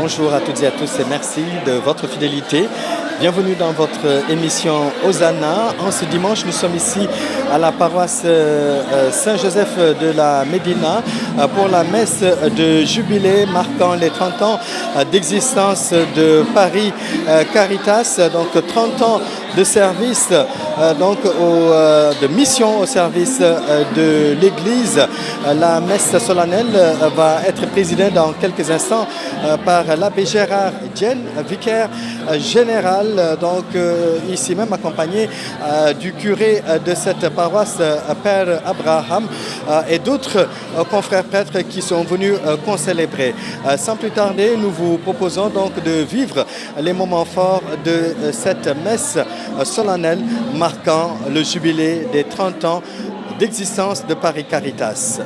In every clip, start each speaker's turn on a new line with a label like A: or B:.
A: Bonjour à toutes et à tous et merci de votre fidélité. Bienvenue dans votre émission Hosanna. En ce dimanche, nous sommes ici à la paroisse Saint-Joseph de la Médina pour la messe de jubilé marquant les 30 ans d'existence de Paris Caritas, donc 30 ans de service, de mission au service de l'Église. La messe solennelle va être présidée dans quelques instants par l'abbé Gérard Dienne, vicaire général, ici même accompagné du curé de cette paroisse, Père Abraham, et d'autres confrères prêtres qui sont venus concélébrer. Sans plus tarder, nous vous proposons donc de vivre les moments forts de cette messe solennelle marquant le jubilé des 30 ans d'existence de Paris Caritas.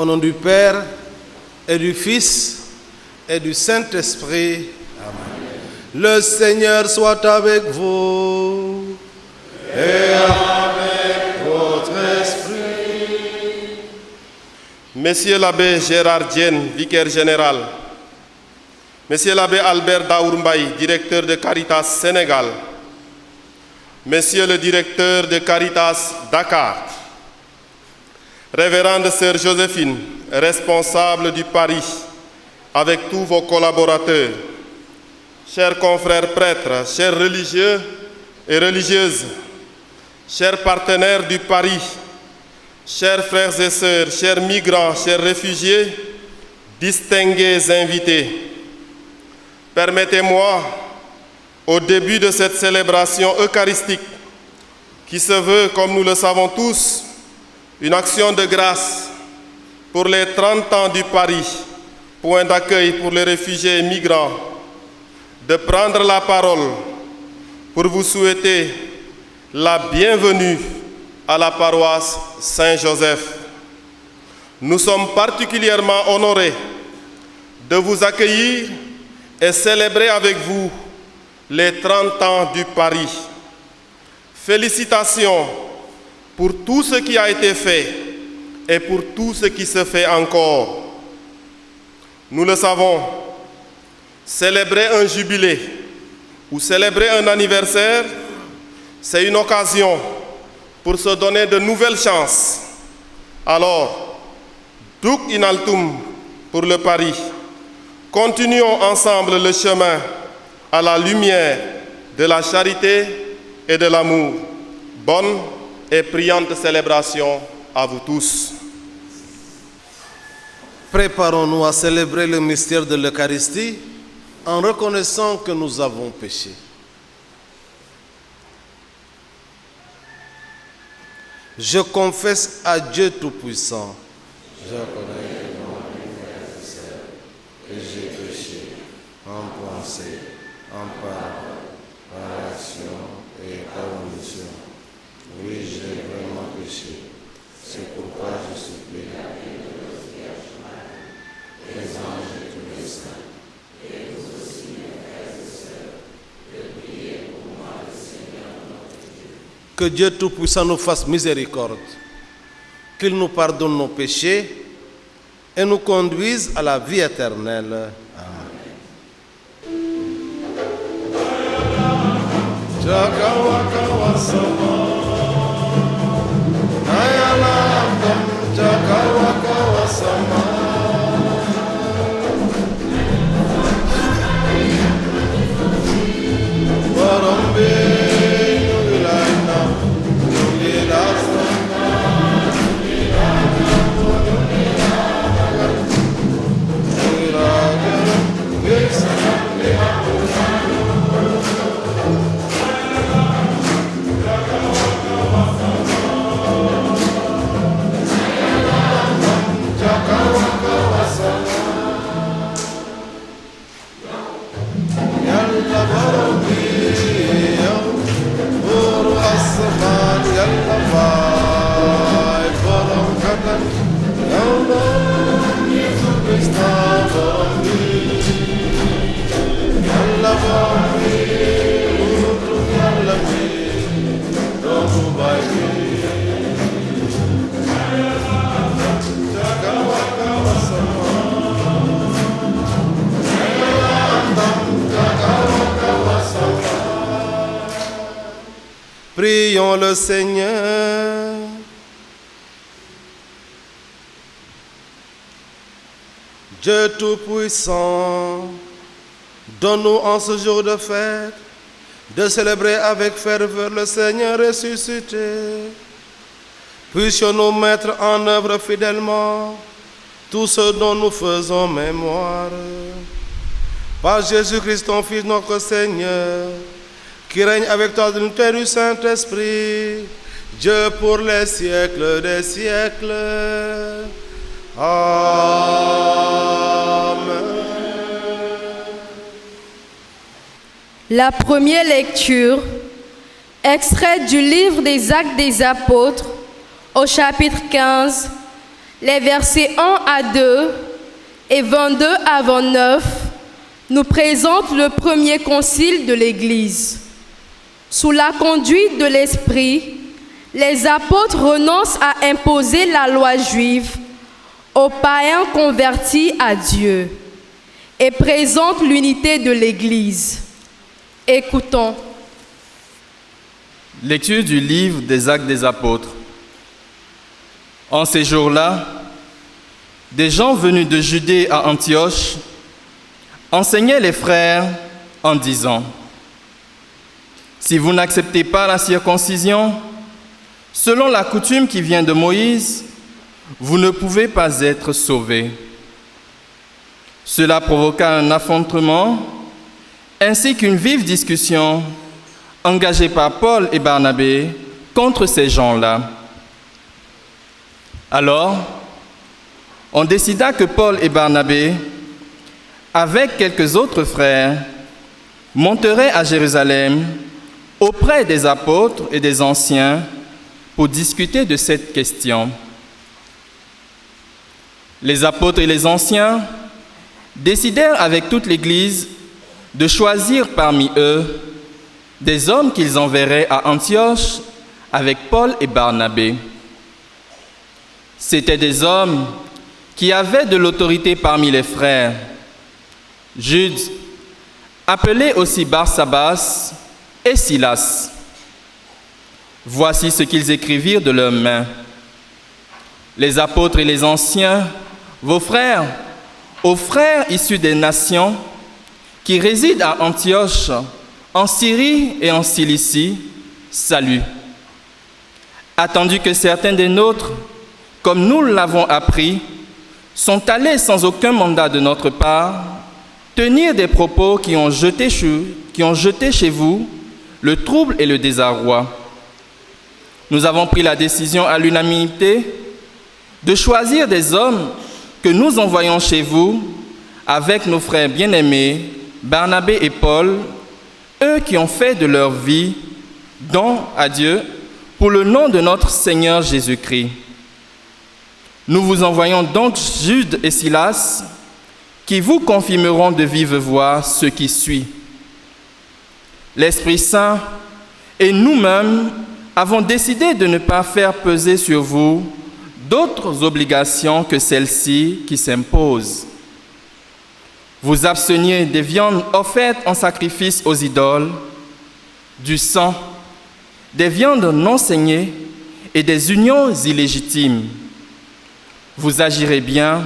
B: Au nom du Père et du Fils et du Saint-Esprit. Amen. Le Seigneur soit avec vous et avec votre esprit. Monsieur l'abbé Gérard Dienne, vicaire général, Monsieur l'abbé Albert Daourmbaye, directeur de Caritas Sénégal, Monsieur le directeur de Caritas Dakar, Révérende Sœur Joséphine, responsable du Paris, avec tous vos collaborateurs, chers confrères prêtres, chers religieux et religieuses, chers partenaires du Paris, chers frères et sœurs, chers migrants, chers réfugiés, distingués invités, permettez-moi, au début de cette célébration eucharistique, qui se veut, comme nous le savons tous, une action de grâce pour les 30 ans du Paris, point d'accueil pour les réfugiés et migrants, de prendre la parole pour vous souhaiter la bienvenue à la paroisse Saint-Joseph. Nous sommes particulièrement honorés de vous accueillir et célébrer avec vous les 30 ans du Paris. Félicitations pour tout ce qui a été fait et pour tout ce qui se fait encore. Nous le savons, Célébrer un jubilé ou célébrer un anniversaire, c'est une occasion pour se donner de nouvelles chances. Alors, duc in altum pour le Paris. Continuons ensemble le chemin à la lumière de la charité et de l'amour. Bonne et brillante célébration à vous tous.
C: Préparons-nous à célébrer le mystère de l'Eucharistie en reconnaissant que nous avons péché. Je confesse à Dieu Tout-Puissant. Je reconnais que j'ai péché en pensée, en parole, par action et par omission. Oui, j'ai vraiment péché. C'est pourquoi je supplie les anges et tous les saints, et vous aussi, mes frères et sœurs, de prier pour moi, le Seigneur notre Dieu. Que Dieu Tout-Puissant nous fasse miséricorde, qu'il nous pardonne nos péchés et nous conduise à la vie éternelle. Prions le Seigneur. Dieu Tout-Puissant, donne-nous en ce jour de fête de célébrer avec ferveur le Seigneur ressuscité. Puissions-nous mettre en œuvre fidèlement tout ce dont nous faisons mémoire. Par Jésus-Christ, ton Fils, notre Seigneur, qui règne avec toi de l'unité du Saint-Esprit, Dieu pour les siècles des siècles. Amen.
D: La première lecture, extrait du livre des Actes des Apôtres, au chapitre 15, les versets 1 à 2 et 22 à 29, nous présente le premier concile de l'Église. Sous la conduite de l'Esprit, les apôtres renoncent à imposer la loi juive aux païens convertis à Dieu et présentent l'unité de l'Église. Écoutons.
E: Lecture du livre des Actes des Apôtres. En ces jours-là, des gens venus de Judée à Antioche enseignaient les frères en disant: si vous n'acceptez pas la circoncision, selon la coutume qui vient de Moïse, vous ne pouvez pas être sauvés. Cela provoqua un affrontement ainsi qu'une vive discussion engagée par Paul et Barnabé contre ces gens-là. Alors, on décida que Paul et Barnabé, avec quelques autres frères, monteraient à Jérusalem auprès des apôtres et des anciens pour discuter de cette question. Les apôtres et les anciens décidèrent avec toute l'Église de choisir parmi eux des hommes qu'ils enverraient à Antioche avec Paul et Barnabé. C'étaient des hommes qui avaient de l'autorité parmi les frères. Jude, appelés aussi Barsabas et Silas. Voici ce qu'ils écrivirent de leurs mains. Les apôtres et les anciens, vos frères, aux frères issus des nations, qui résident à Antioche, en Syrie et en Cilicie, salut. Attendu que certains des nôtres, comme nous l'avons appris, sont allés sans aucun mandat de notre part, tenir des propos qui ont jeté chez vous le trouble et le désarroi. Nous avons pris la décision à l'unanimité de choisir des hommes que nous envoyons chez vous avec nos frères bien-aimés, Barnabé et Paul, eux qui ont fait de leur vie don à Dieu pour le nom de notre Seigneur Jésus-Christ. Nous vous envoyons donc Jude et Silas, qui vous confirmeront de vive voix ce qui suit. L'Esprit Saint et nous-mêmes avons décidé de ne pas faire peser sur vous d'autres obligations que celles-ci qui s'imposent. Vous abstenir des viandes offertes en sacrifice aux idoles, du sang, des viandes non saignées et des unions illégitimes. Vous agirez bien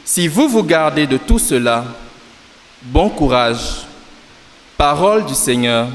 E: si vous vous gardez de tout cela. Bon courage. Parole du Seigneur.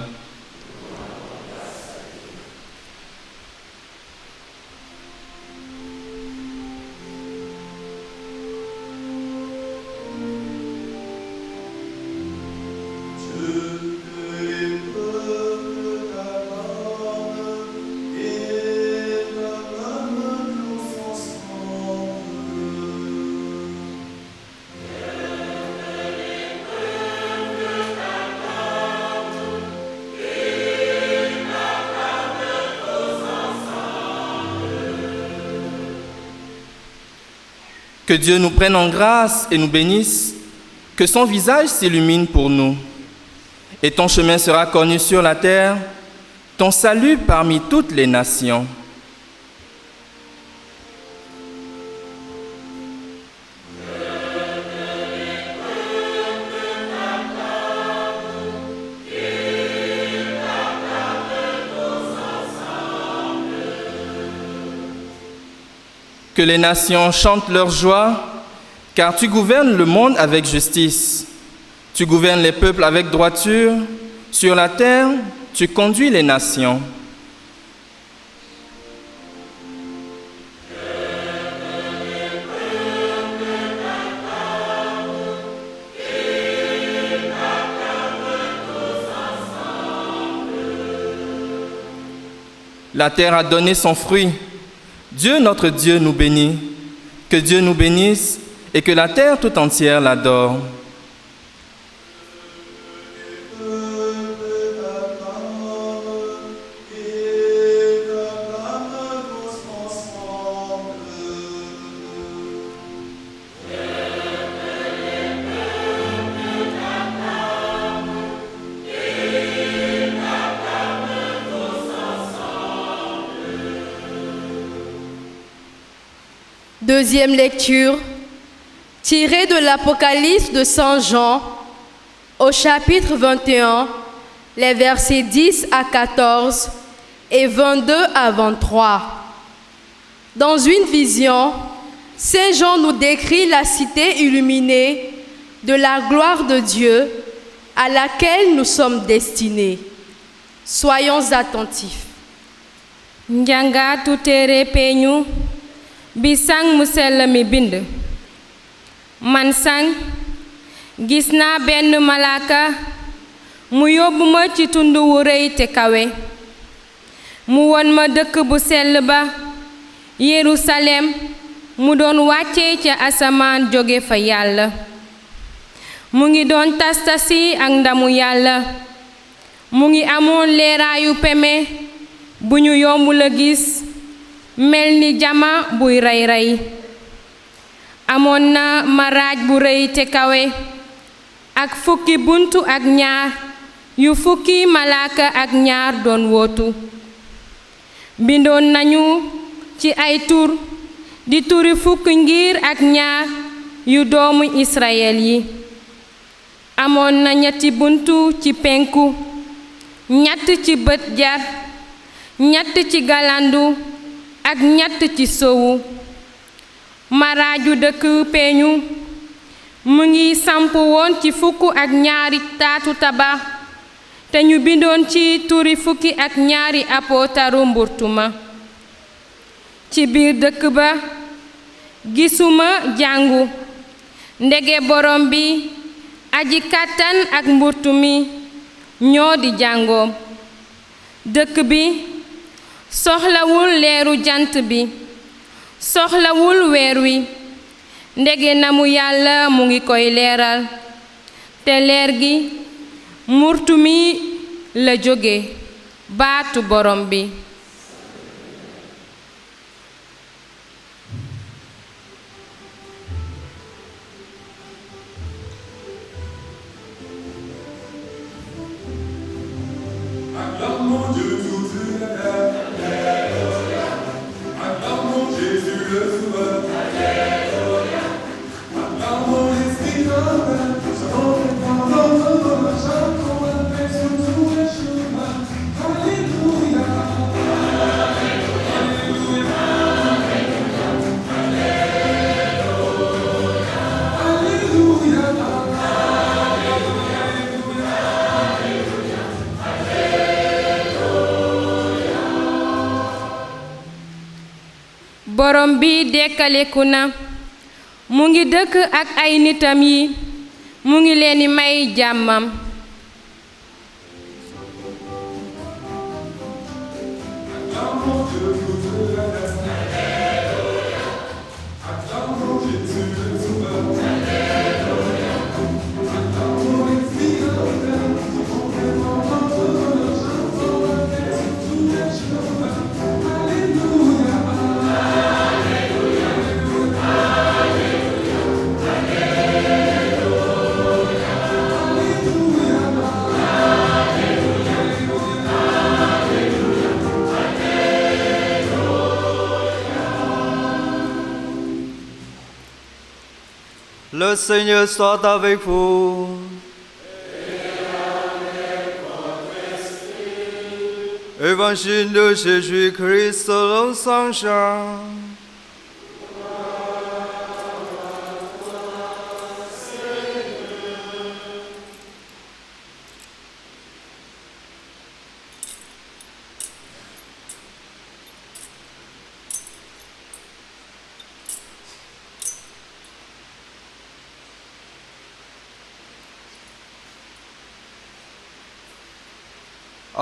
E: Que Dieu nous prenne en grâce et nous bénisse, que son visage s'illumine pour nous. Et ton chemin sera connu sur la terre, ton salut parmi toutes les nations. Que les nations chantent leur joie, car tu gouvernes le monde avec justice. Tu gouvernes les peuples avec droiture. Sur la terre, tu conduis les nations. La terre a donné son fruit. Dieu, notre Dieu, nous bénit. Que Dieu nous bénisse et que la terre tout entière l'adore.
D: Deuxième lecture, tirée de l'Apocalypse de Saint Jean, au chapitre 21, les versets 10 à 14 et 22 à 23. Dans une vision, Saint Jean nous décrit la cité illuminée de la gloire de Dieu à laquelle nous sommes destinés. Soyons attentifs.
F: Njanga tutere peñu bi sang mu sell mi bind man sang gis naa benn malaaka mu yóbbu ma ci tund wu rëy te kawe mu won ma dëkk bu sell ba Yerusalem mu doon wàccee ca asamaan jóge fa Yàlla mu ngi doon tastasi ak ndamu Yàlla mu ngi amoon leeraayu peme bu ñu yomb la gis mel ni jama buy ray-ray amoon na maraaj bu rëy te kawe ak fukki buntu ak ñaar yu fukki malaaka ak ñaar doon wootu bindoon nañu ci ay tur di turi fukki ngir ak ñaar yu doomu Israël yi amoon na ñetti buntu ci penku, ñett ci bët jar, ñett ci galandu ak ñett ci sowu. Maraaju dëkk peeñu mu ngi samp woon ci fukk ak ñaari taatu tabax, te ñu bindoon ci turi fukki ak ñaari apootaru mburtuma. Ci biir dëkk ba gisuma jàngu, ndege borom bi aji kàttan ak mburtu mi ñoo di jàngoom. dëkk bi soxlawul leeru jant bi, soxlawul weer wi, ndege namu yàlla mu ngi koy leeral, te leer gi mburtu mi la jóge, baatu borom bi. borom bi dekkaleku na, mu ngi dëkk ak ay nitam yi, mu ngi leeni may jàmmam.
G: Le Seigneur soit avec vous. Évangile de Jésus-Christ selon saint Jean.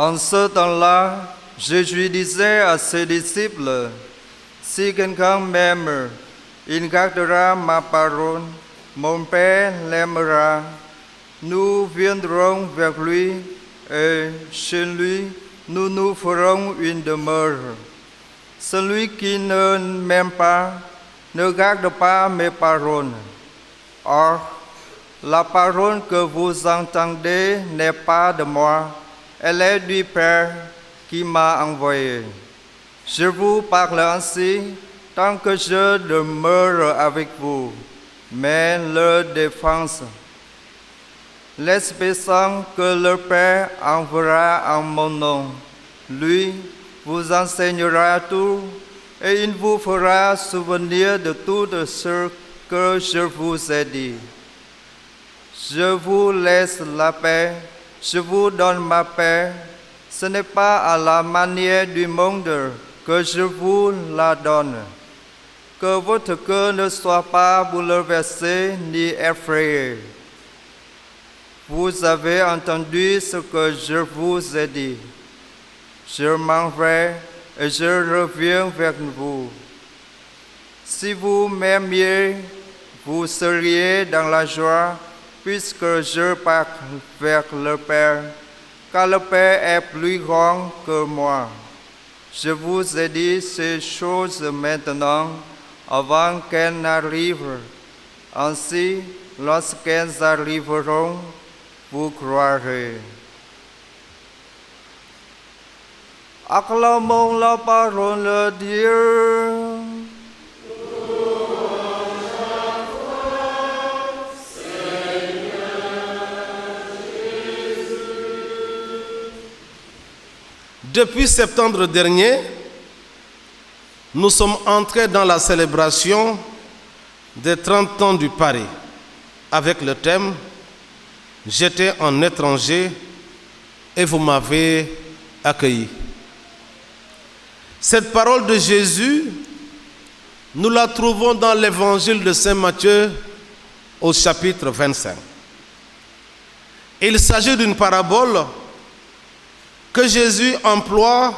G: En ce temps-là, Jésus disait à ses disciples, « Si quelqu'un m'aime, il gardera ma parole, mon Père l'aimera. Nous viendrons vers lui, et chez lui, nous nous ferons une demeure. Celui qui ne m'aime pas, ne garde pas mes paroles. Or, la parole que vous entendez n'est pas de moi, elle est du Père qui m'a envoyé. Je vous parle ainsi tant que je demeure avec vous. Mais leur défense, l'Esprit Saint que le Père enverra en mon nom, lui vous enseignera tout et il vous fera souvenir de tout ce que je vous ai dit. Je vous laisse la paix. Je vous donne ma paix, ce n'est pas à la manière du monde que je vous la donne. Que votre cœur ne soit pas bouleversé ni effrayé. Vous avez entendu ce que je vous ai dit. Je m'en vais et je reviens vers vous. Si vous m'aimiez, vous seriez dans la joie, puisque je pars vers le Père, car le Père est plus grand que moi. Je vous ai dit ces choses maintenant, avant qu'elles n'arrivent. Ainsi, lorsqu'elles arriveront, vous croirez. Acclamons la parole de Dieu.
C: Depuis septembre dernier, nous sommes entrés dans la célébration des 30 ans du Paris avec le thème « J'étais un étranger et vous m'avez accueilli ». Cette parole de Jésus, nous la trouvons dans l'évangile de Saint Matthieu au chapitre 25. Il s'agit d'une parabole que Jésus emploie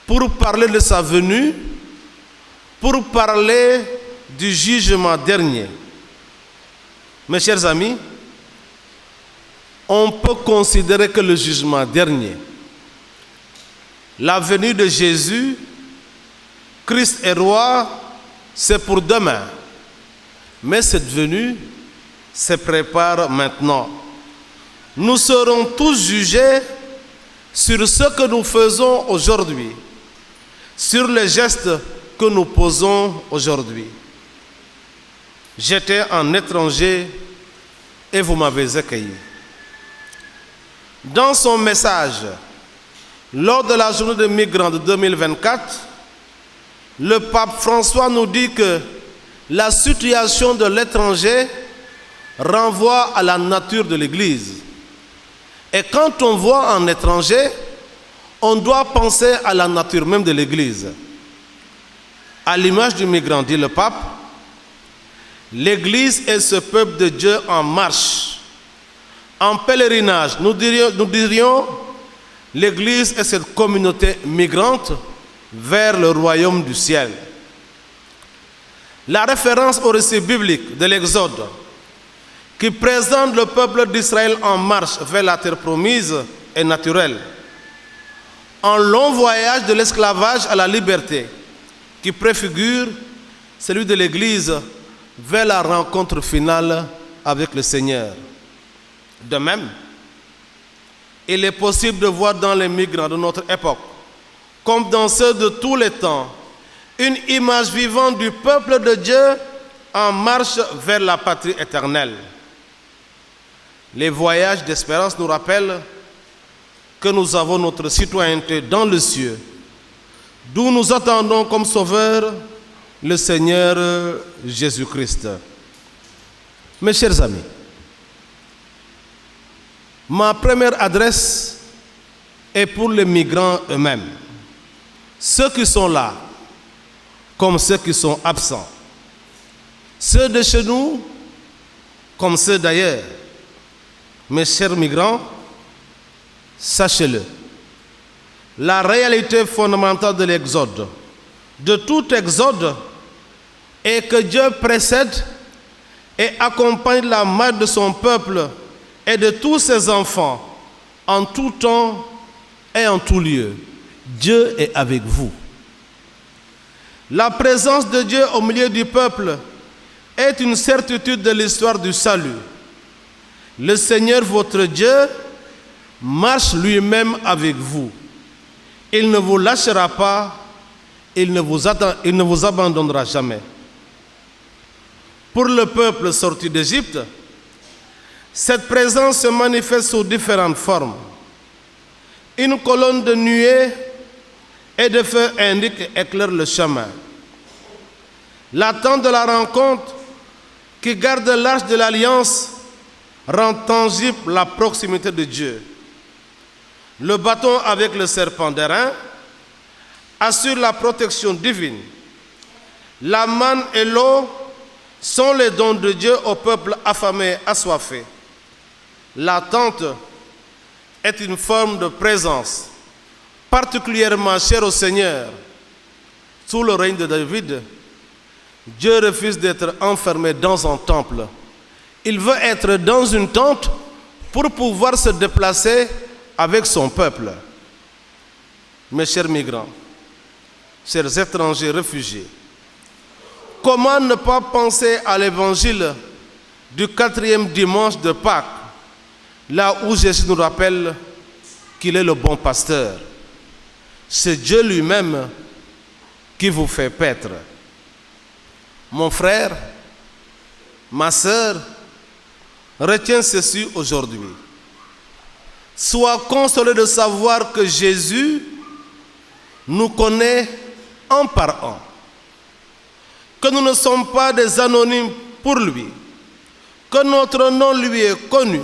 C: pour parler de sa venue, pour parler du jugement dernier. Mes chers amis, on peut considérer que le jugement dernier, la venue de Jésus, Christ est roi, c'est pour demain. Mais cette venue se prépare maintenant. Nous serons tous jugés sur ce que nous faisons aujourd'hui, sur les gestes que nous posons aujourd'hui. J'étais un étranger et vous m'avez accueilli. Dans son message, lors de la journée des migrants de 2024, le pape François nous dit que la situation de l'étranger renvoie à la nature de l'Église. Et quand on voit un étranger, on doit penser à la nature même de l'Église. À l'image du migrant, dit le pape, l'Église est ce peuple de Dieu en marche, en pèlerinage. Nous dirions l'Église est cette communauté migrante vers le royaume du ciel. La référence au récit biblique de l'Exode, qui présente le peuple d'Israël en marche vers la terre promise, est naturelle. Un long voyage de l'esclavage à la liberté, qui préfigure celui de l'Église vers la rencontre finale avec le Seigneur. De même, il est possible de voir dans les migrants de notre époque, comme dans ceux de tous les temps, une image vivante du peuple de Dieu en marche vers la patrie éternelle. Les voyages d'espérance nous rappellent que nous avons notre citoyenneté dans le ciel, d'où nous attendons comme sauveur le Seigneur Jésus-Christ. Mes chers amis, ma première adresse est pour les migrants eux-mêmes, ceux qui sont là, comme ceux qui sont absents, ceux de chez nous, comme ceux d'ailleurs. Mes chers migrants, sachez-le, la réalité fondamentale de l'exode, de tout exode, est que Dieu précède et accompagne la marche de son peuple et de tous ses enfants en tout temps et en tout lieu. Dieu est avec vous. La présence de Dieu au milieu du peuple est une certitude de l'histoire du salut. Le Seigneur votre Dieu marche lui-même avec vous. Il ne vous lâchera pas, il ne vous abandonnera jamais. Pour le peuple sorti d'Égypte, cette présence se manifeste sous différentes formes. Une colonne de nuée et de feu indique et éclaire le chemin. La tente de la rencontre qui garde l'arche de l'alliance rend tangible la proximité de Dieu. Le bâton avec le serpent d'airain assure la protection divine. La manne et l'eau sont les dons de Dieu au peuple affamé et assoiffé. La tente est une forme de présence particulièrement chère au Seigneur. Sous le règne de David, Dieu refuse d'être enfermé dans un temple. Il veut être dans une tente pour pouvoir se déplacer avec son peuple. Mes chers migrants, chers étrangers réfugiés, comment ne pas penser à l'évangile du 4e dimanche de Pâques, là où Jésus nous rappelle qu'il est le bon pasteur. C'est Dieu lui-même qui vous fait paître. Mon frère, ma sœur, retiens ceci aujourd'hui. sois consolé de savoir que Jésus nous connaît un par un, que nous ne sommes pas des anonymes pour lui, que notre nom lui est connu,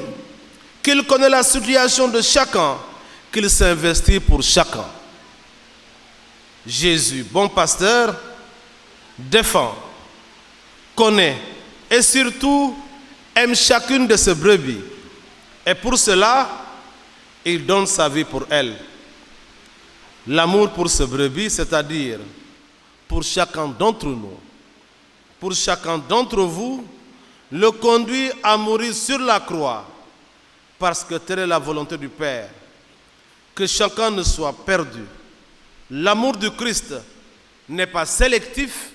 C: qu'il connaît la situation de chacun, qu'il s'investit pour chacun. Jésus, bon pasteur, défend, connaît et surtout aime chacune de ses brebis. Et pour cela, il donne sa vie pour elles. L'amour pour ses brebis, c'est-à-dire pour chacun d'entre nous, pour chacun d'entre vous, le conduit à mourir sur la croix, parce que telle est la volonté du Père, que chacun ne soit perdu. L'amour du Christ n'est pas sélectif,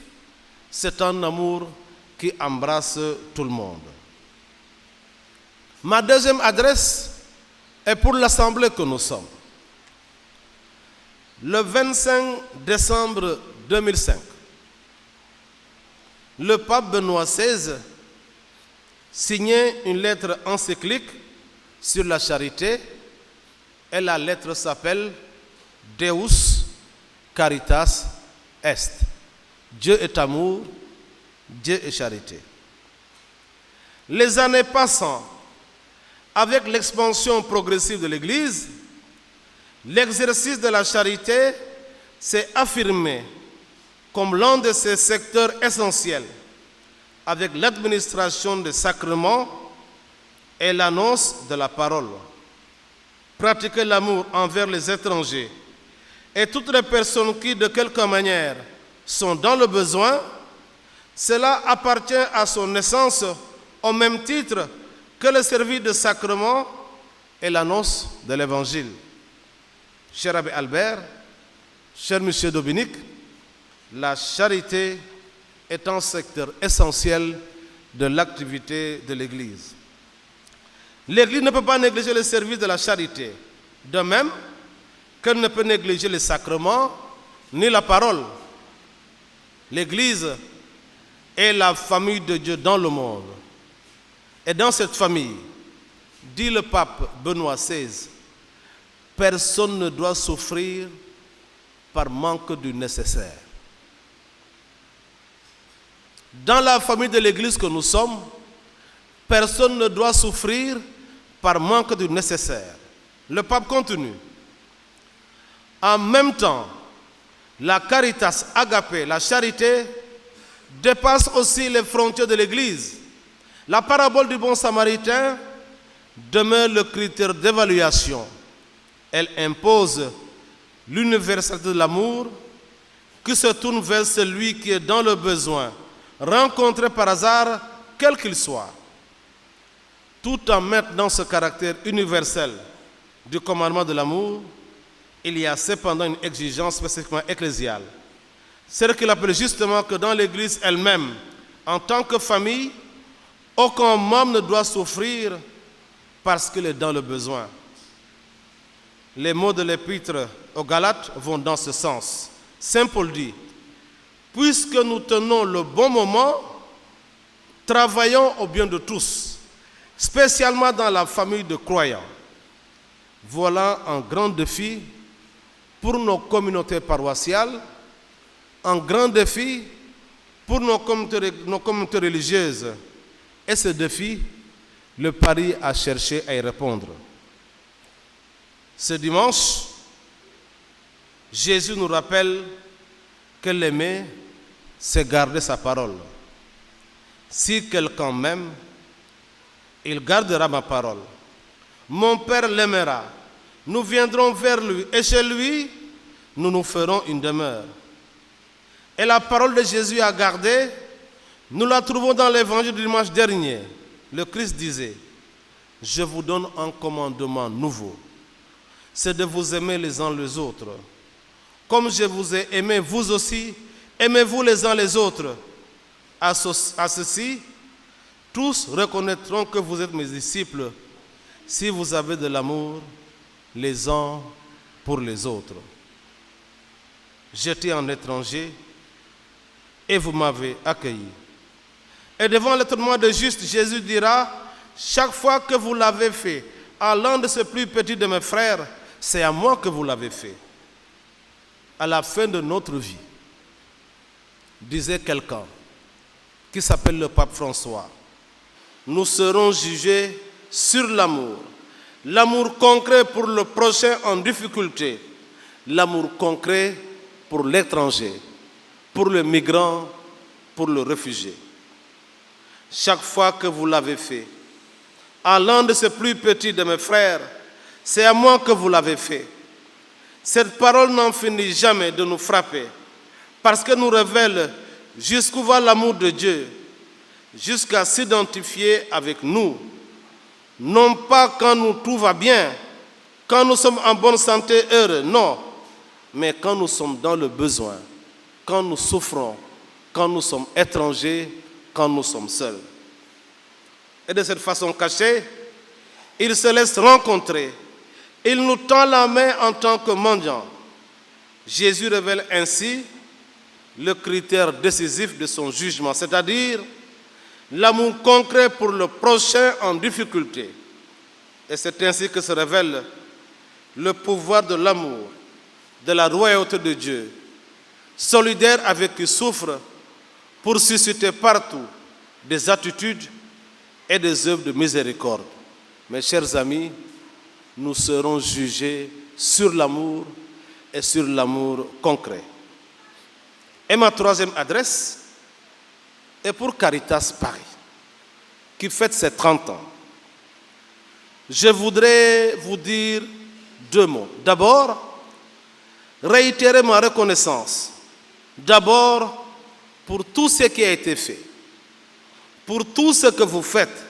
C: c'est un amour qui embrasse tout le monde. Ma deuxième adresse est pour l'Assemblée que nous sommes. Le 25 décembre 2005, le pape Benoît XVI signait une lettre encyclique sur la charité et la lettre s'appelle Deus Caritas Est. Dieu est amour, Dieu est charité. Les années passant, avec l'expansion progressive de l'Église, l'exercice de la charité s'est affirmé comme l'un de ses secteurs essentiels, avec l'administration des sacrements et l'annonce de la parole. Pratiquer l'amour envers les étrangers et toutes les personnes qui, de quelque manière, sont dans le besoin, cela appartient à son essence au même titre que le service de sacrement et l'annonce de l'Évangile. Cher Abbé Albert, cher Monsieur Dominique, la charité est un secteur essentiel de l'activité de l'Église. L'Église ne peut pas négliger le service de la charité, de même qu'elle ne peut négliger les sacrements ni la parole. L'Église est la famille de Dieu dans le monde. Et dans cette famille, dit le pape Benoît XVI, personne ne doit souffrir par manque du nécessaire. Dans la famille de l'Église que nous sommes, personne ne doit souffrir par manque du nécessaire. Le pape continue. En même temps, la caritas agapé, la charité, dépasse aussi les frontières de l'Église. La parabole du bon samaritain demeure le critère d'évaluation. Elle impose l'universalité de l'amour qui se tourne vers celui qui est dans le besoin, rencontré par hasard, quel qu'il soit. Tout en maintenant ce caractère universel du commandement de l'amour, il y a cependant une exigence spécifiquement ecclésiale. C'est ce qu'il appelle justement que dans l'Église elle-même, en tant que famille, aucun membre ne doit souffrir parce qu'il est dans le besoin. Les mots de l'épître aux Galates vont dans ce sens. Saint Paul dit, puisque nous tenons le bon moment, travaillons au bien de tous, spécialement dans la famille de croyants. Voilà un grand défi pour nos communautés paroissiales, un grand défi pour nos communautés religieuses. Et ce défi, le Paris a cherché à y répondre. Ce dimanche, Jésus nous rappelle que l'aimer, c'est garder sa parole. Si quelqu'un m'aime, il gardera ma parole. Mon Père l'aimera. Nous viendrons vers lui et chez lui, nous nous ferons une demeure. Et la parole de Jésus à garder, nous la trouvons dans l'évangile du dimanche dernier. Le Christ disait, je vous donne un commandement nouveau. C'est de vous aimer les uns les autres. Comme je vous ai aimé, vous aussi, aimez-vous les uns les autres. À ceci, tous reconnaîtront que vous êtes mes disciples si vous avez de l'amour les uns pour les autres. J'étais un étranger et vous m'avez accueilli. Et devant l'étonnement de juste, Jésus dira, chaque fois que vous l'avez fait à l'un de ces plus petits de mes frères, c'est à moi que vous l'avez fait. À la fin de notre vie, disait quelqu'un qui s'appelle le pape François, nous serons jugés sur l'amour. L'amour concret pour le prochain en difficulté. L'amour concret pour l'étranger, pour le migrant, pour le réfugié. Chaque fois que vous l'avez fait, à l'un de ces plus petits de mes frères, c'est à moi que vous l'avez fait. Cette parole n'en finit jamais de nous frapper, parce que nous révèle jusqu'où va l'amour de Dieu, jusqu'à s'identifier avec nous. Non pas quand tout va bien, quand nous sommes en bonne santé, heureux, non, mais quand nous sommes dans le besoin, quand nous souffrons, quand nous sommes étrangers, quand nous sommes seuls. Et de cette façon cachée, il se laisse rencontrer. Il nous tend la main en tant que mendiant. Jésus révèle ainsi le critère décisif de son jugement, c'est-à-dire l'amour concret pour le prochain en difficulté. Et c'est ainsi que se révèle le pouvoir de l'amour, de la royauté de Dieu, solidaire avec qui souffre, pour susciter partout des attitudes et des œuvres de miséricorde. Mes chers amis, nous serons jugés sur l'amour et sur l'amour concret. Et ma troisième adresse est pour Caritas Paris, qui fête ses 30 ans. Je voudrais vous dire 2 mots. D'abord, réitérer ma reconnaissance. D'abord, pour tout ce qui a été fait, pour tout ce que vous faites,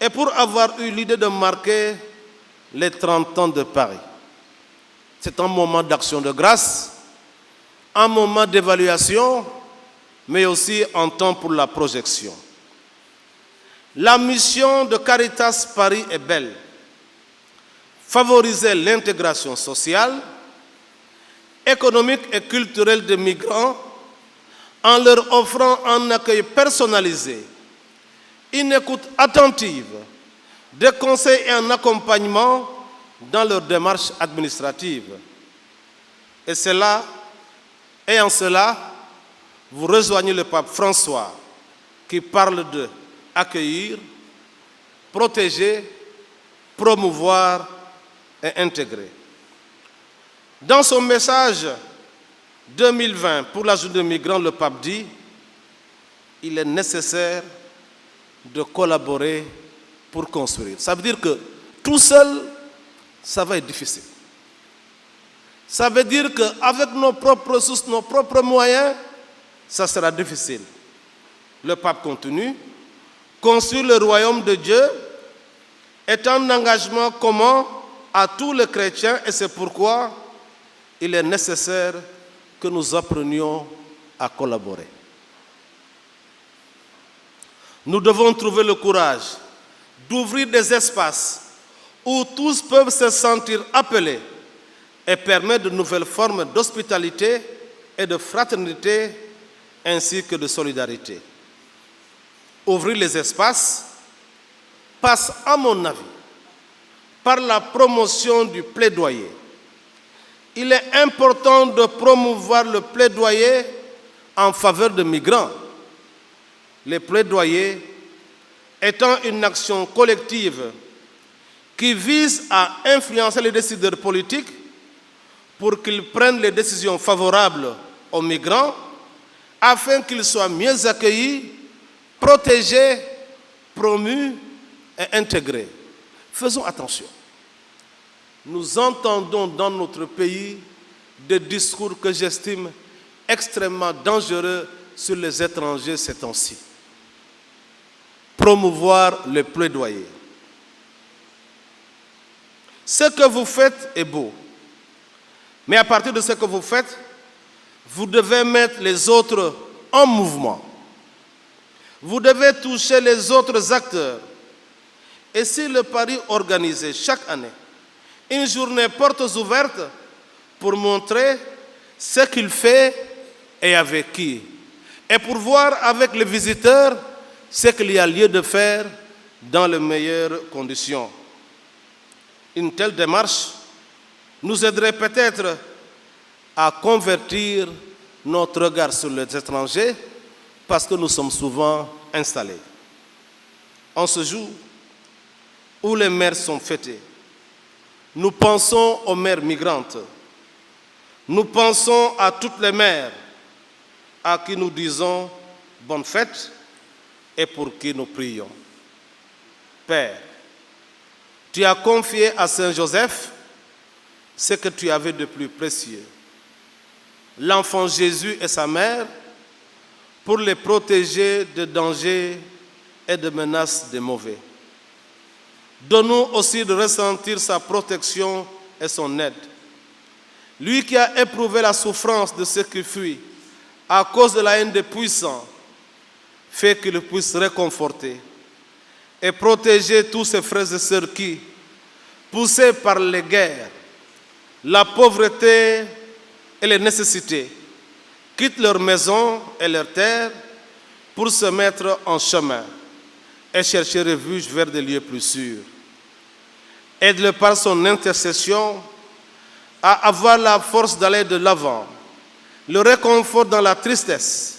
C: et pour avoir eu l'idée de marquer les 30 ans de Paris. C'est un moment d'action de grâce, un moment d'évaluation, mais aussi un temps pour la projection. La mission de Caritas Paris est belle. Favoriser l'intégration sociale, économique et culturelle des migrants en leur offrant un accueil personnalisé, une écoute attentive, des conseils et un accompagnement dans leur démarche administrative. Et en cela, vous rejoignez le pape François qui parle de accueillir, protéger, promouvoir et intégrer. Dans son message 2020 pour la journée des migrants, le pape dit « Il est nécessaire de collaborer pour construire ». Ça veut dire que tout seul, ça va être difficile. Ça veut dire qu'avec nos propres ressources, nos propres moyens, ça sera difficile. Le pape continue. Construire le royaume de Dieu est un engagement commun à tous les chrétiens et c'est pourquoi il est nécessaire que nous apprenions à collaborer. Nous devons trouver le courage d'ouvrir des espaces où tous peuvent se sentir appelés et permettre de nouvelles formes d'hospitalité et de fraternité ainsi que de solidarité. Ouvrir les espaces passe, à mon avis, par la promotion du plaidoyer. Il est important de promouvoir le plaidoyer en faveur des migrants. Le plaidoyer étant une action collective qui vise à influencer les décideurs politiques pour qu'ils prennent les décisions favorables aux migrants afin qu'ils soient mieux accueillis, protégés, promus et intégrés. Faisons attention. Nous entendons dans notre pays des discours que j'estime extrêmement dangereux sur les étrangers ces temps-ci. Promouvoir le plaidoyer. Ce que vous faites est beau. Mais à partir de ce que vous faites, vous devez mettre les autres en mouvement. Vous devez toucher les autres acteurs. Et si le Paris organisait chaque année une journée portes ouvertes pour montrer ce qu'il fait et avec qui, et pour voir avec les visiteurs ce qu'il y a lieu de faire dans les meilleures conditions. une telle démarche nous aiderait peut-être à convertir notre regard sur les étrangers parce que nous sommes souvent installés. En ce jour où les mères sont fêtées, nous pensons aux mères migrantes. Nous pensons à toutes les mères à qui nous disons bonne fête et pour qui nous prions. Père, tu as confié à Saint Joseph ce que tu avais de plus précieux, l'enfant Jésus et sa mère, pour les protéger de dangers et de menaces des mauvais. Donne-nous aussi de ressentir sa protection et son aide. Lui qui a éprouvé la souffrance de ceux qui fuient à cause de la haine des puissants, fait qu'il puisse réconforter et protéger tous ses frères et sœurs qui, poussés par les guerres, la pauvreté et les nécessités, quittent leur maison et leurs terres pour se mettre en chemin et chercher refuge vers des lieux plus sûrs. Aide-le par son intercession à avoir la force d'aller de l'avant, le réconfort dans la tristesse,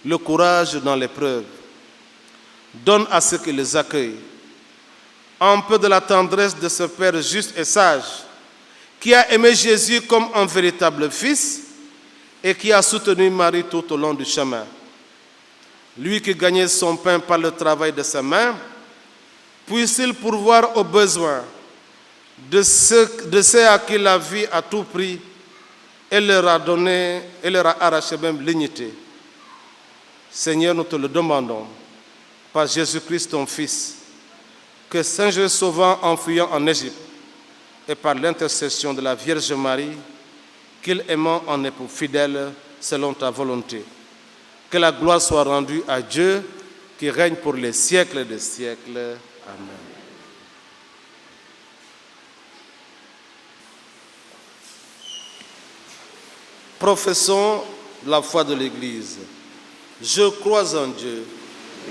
C: le courage dans l'épreuve. Donne à ceux qui les accueillent un peu de la tendresse de ce Père juste et sage, qui a aimé Jésus comme un véritable fils et qui a soutenu Marie tout au long du chemin. Lui qui gagnait son pain par le travail de ses mains, puisse-t-il pourvoir aux besoins de ceux à qui la vie a tout pris et leur a arraché même l'unité. Seigneur, nous te le demandons, par Jésus-Christ ton Fils, que Saint Joseph sauvant en fuyant en Égypte, et par l'intercession de la Vierge Marie, qu'il aimant en époux fidèle selon ta volonté. Que la gloire soit rendue à Dieu qui règne pour les siècles des siècles. Amen. Professons la foi de l'Église. Je crois en Dieu,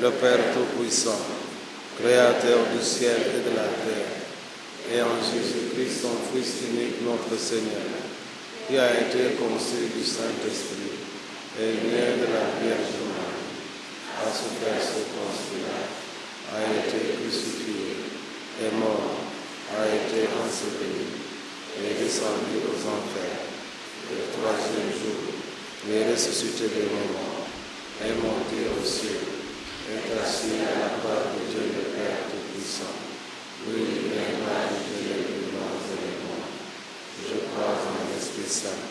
C: le Père Tout-Puissant, Créateur du ciel et de la terre, et en Jésus-Christ, son Fils unique, notre Seigneur, qui a été conçu du Saint-Esprit, et né de la Vierge Marie, a souffert sous Ponce Pilate, a été crucifié, est mort, a été enseveli, est descendu aux enfers. Le troisième jour, il est ressuscité des morts, est monté aux cieux, est assis à la droite de Dieu le Père Tout-Puissant. Oui, il viendra juger les vivants et les morts. Je crois en l'Esprit Saint,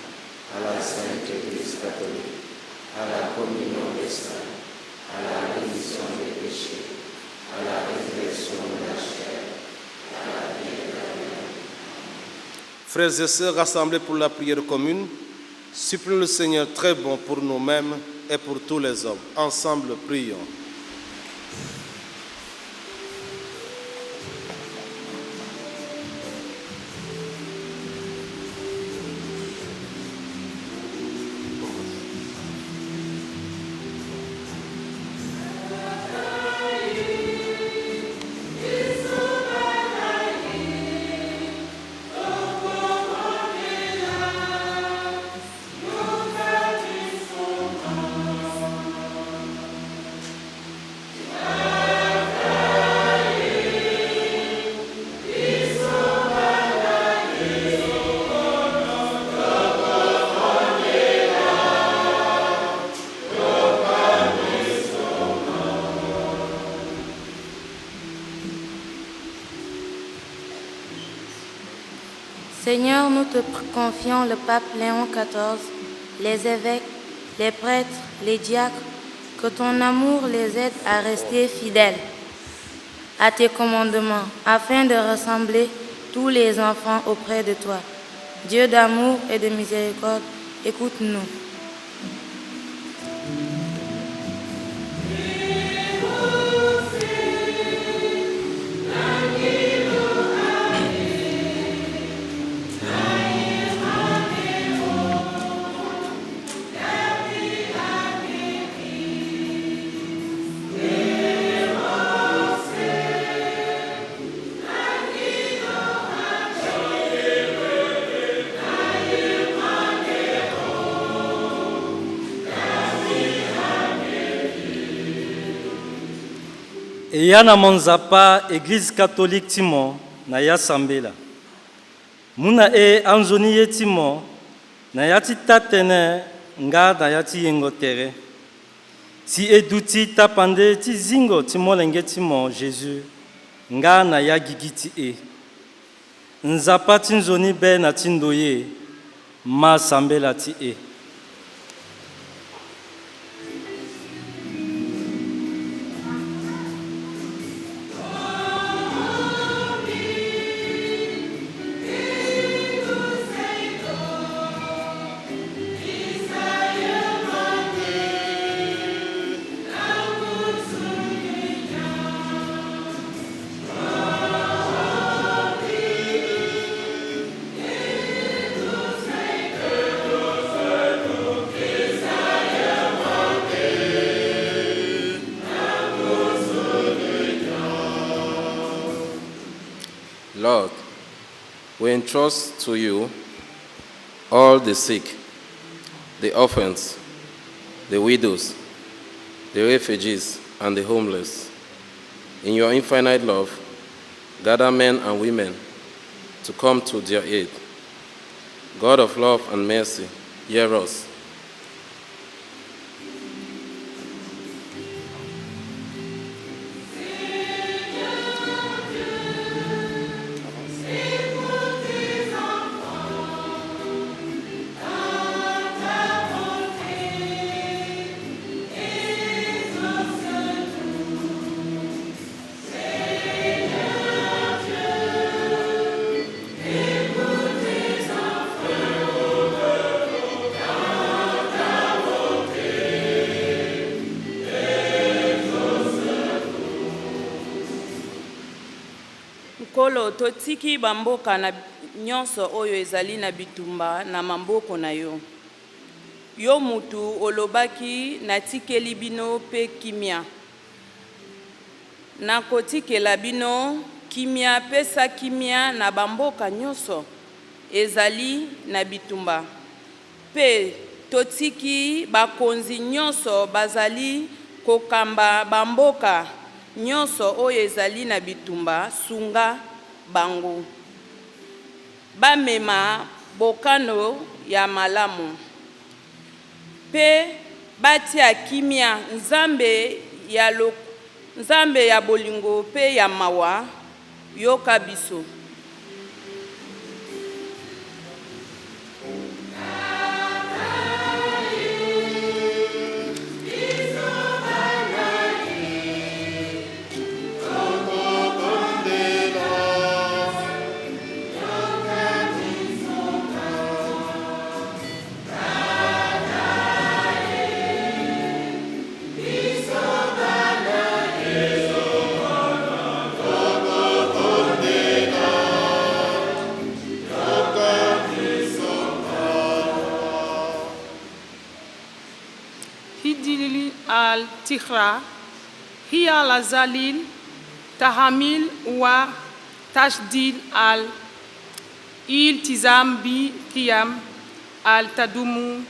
C: à la Sainte Église catholique, à la communion des saints, à la rémission des péchés, à la résurrection de la chair, à la vie éternelle. Frères et sœurs rassemblés pour la prière commune, supplions le Seigneur très bon pour nous-mêmes et pour tous les hommes. Ensemble, prions.
H: Seigneur, nous te confions le pape Léon XIV, les évêques, les prêtres, les diacres, que ton amour les aide à rester fidèles à tes commandements, afin de rassembler tous les enfants auprès de toi. Dieu d'amour et de miséricorde, écoute-nous.
I: eya na monzapa église catholique timo na ya sambela muna anzoni ye timo na ya ti tatene nga na ya ti yengo tere ti edu ti tapande ti zingo ti molenge timo jésus nga na ya gigi ti nzapa ti nzoni be na ti ndo ye ma sambela ti
J: Lord, we entrust to you all the sick, the orphans, the widows, the refugees, and the homeless. In your infinite love, gather men and women to come to their aid. God of love and mercy, hear us.
K: Kolo totiki bamboka na nyonso oyo ezali na bitumba na mamboko na yo. Yo mutu olobaki natikeli bino pe kimia. Nakotikela bino kimia pesa kimia na bamboka nyonso ezali na bitumba. Pe totiki bakonzi nyonso bazali kokamba bamboka nyonso oyo ezali na bitumba sunga bango. Bamema bokano ya malamu. Pe batia kimia nzambe ya bolingo pe ya mawa yoka biso.
L: Al-Tikhra, hiya al-Zalil, Tahamil wa Tashdid al-Iltizam bi Qiyam al-Tadumu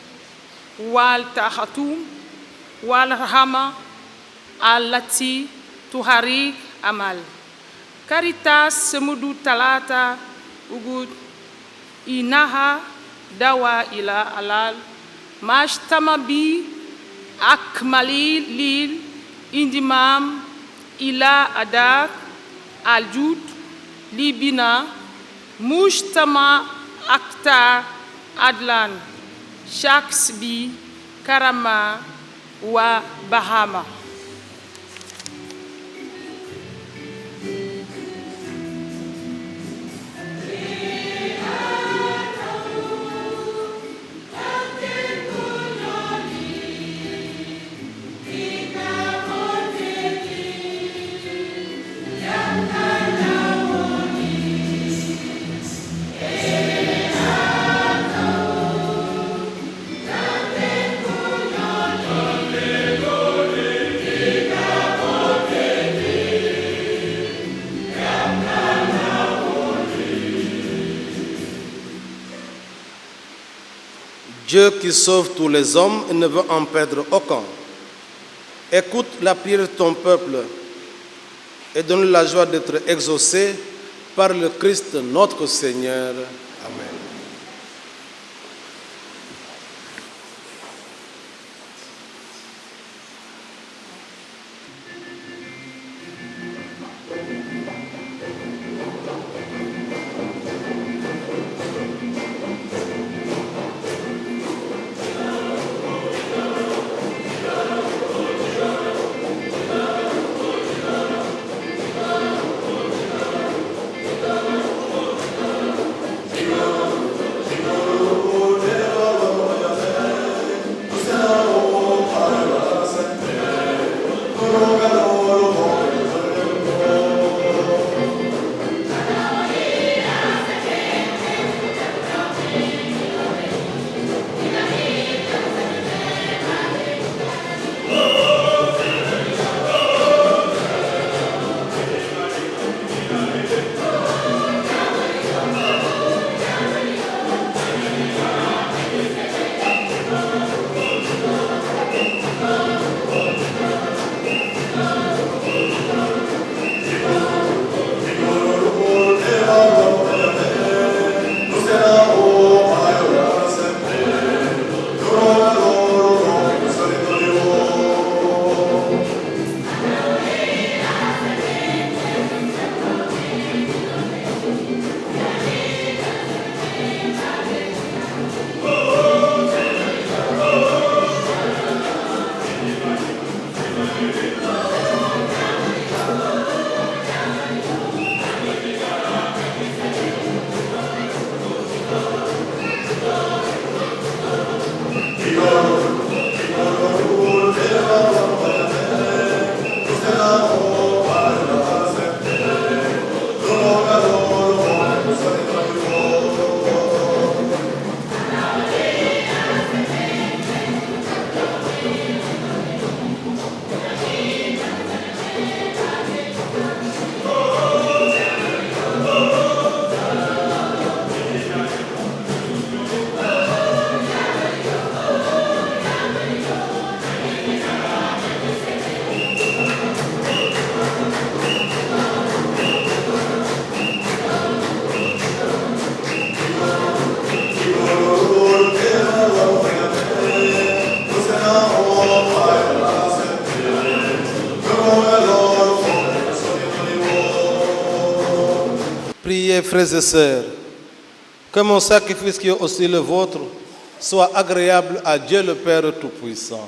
L: wal-Tahatum wal-Rahama al-Lati Tuharik Amal. Caritas Semudu Talata Ugud Inaha Dawa ila Alal Mashtama bi Akmalil lil indimam ila adat aljud libina mujtama aktar adlan shaksbi karama wa bahama.
C: Dieu qui sauve tous les hommes et ne veut en perdre aucun, écoute la prière de ton peuple et donne la joie d'être exaucé par le Christ notre Seigneur. Amen. Priez, frères et sœurs, que mon sacrifice qui est aussi le vôtre soit agréable à Dieu le Père Tout-Puissant.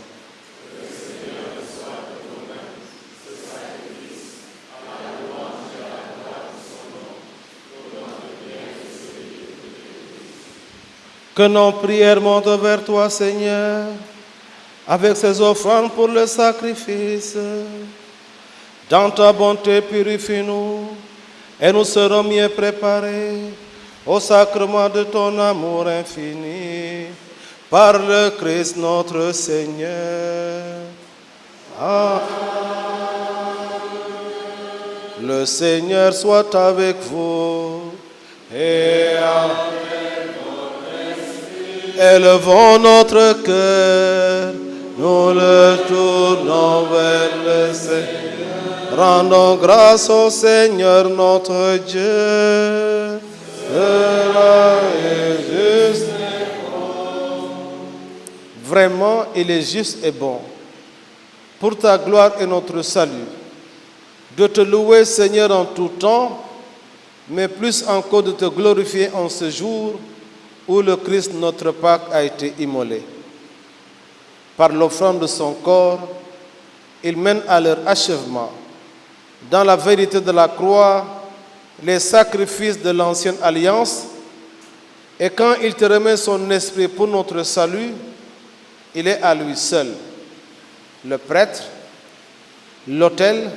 C: Que nos prières montent vers toi, Seigneur, avec ces offrandes pour le sacrifice. Dans ta bonté, purifie-nous, et nous serons mieux préparés au sacrement de ton amour infini, par le Christ notre Seigneur. Amen. Le Seigneur soit avec vous et avec votre esprit. Élevons notre cœur, nous le tournons vers le Seigneur. Rendons grâce au Seigneur notre Dieu. Cela est juste et bon. Vraiment, il est juste et bon, pour ta gloire et notre salut, de te louer, Seigneur, en tout temps, mais plus encore de te glorifier en ce jour où le Christ, notre Pâque, a été immolé. Par l'offrande de son corps, il mène à leur achèvement, dans la vérité de la croix, les sacrifices de l'ancienne alliance, et quand il te remet son esprit pour notre salut, il est à lui seul, le prêtre, l'autel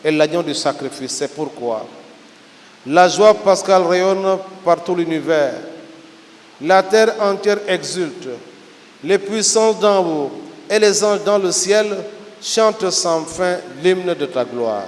C: et l'agneau du sacrifice. C'est pourquoi la joie pascale rayonne par tout l'univers, la terre entière exulte, les puissances d'en haut et les anges dans le ciel chantent sans fin l'hymne de ta gloire.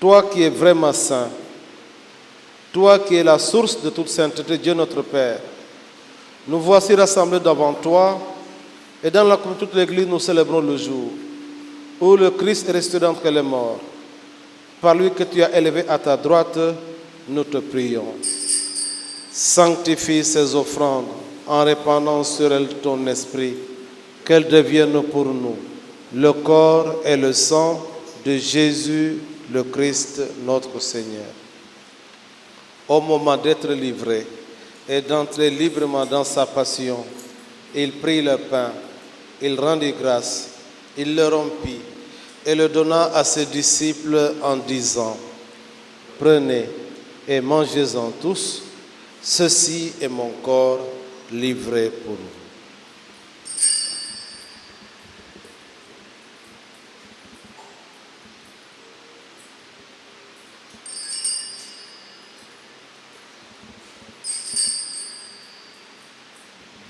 C: toi qui es vraiment saint, toi qui es la source de toute sainteté, Dieu notre Père, nous voici rassemblés devant toi et dans la communauté de toute l'Église, nous célébrons le jour où le Christ est ressuscité d'entre les morts. Par lui que tu as élevé à ta droite, nous te prions. Sanctifie ces offrandes en répandant sur elles ton esprit, qu'elles deviennent pour nous le corps et le sang de Jésus, le Christ, notre Seigneur. Au moment d'être livré et d'entrer librement dans sa passion, il prit le pain, il rendit grâce, il le rompit et le donna à ses disciples en disant: prenez et mangez-en tous, ceci est mon corps livré pour vous.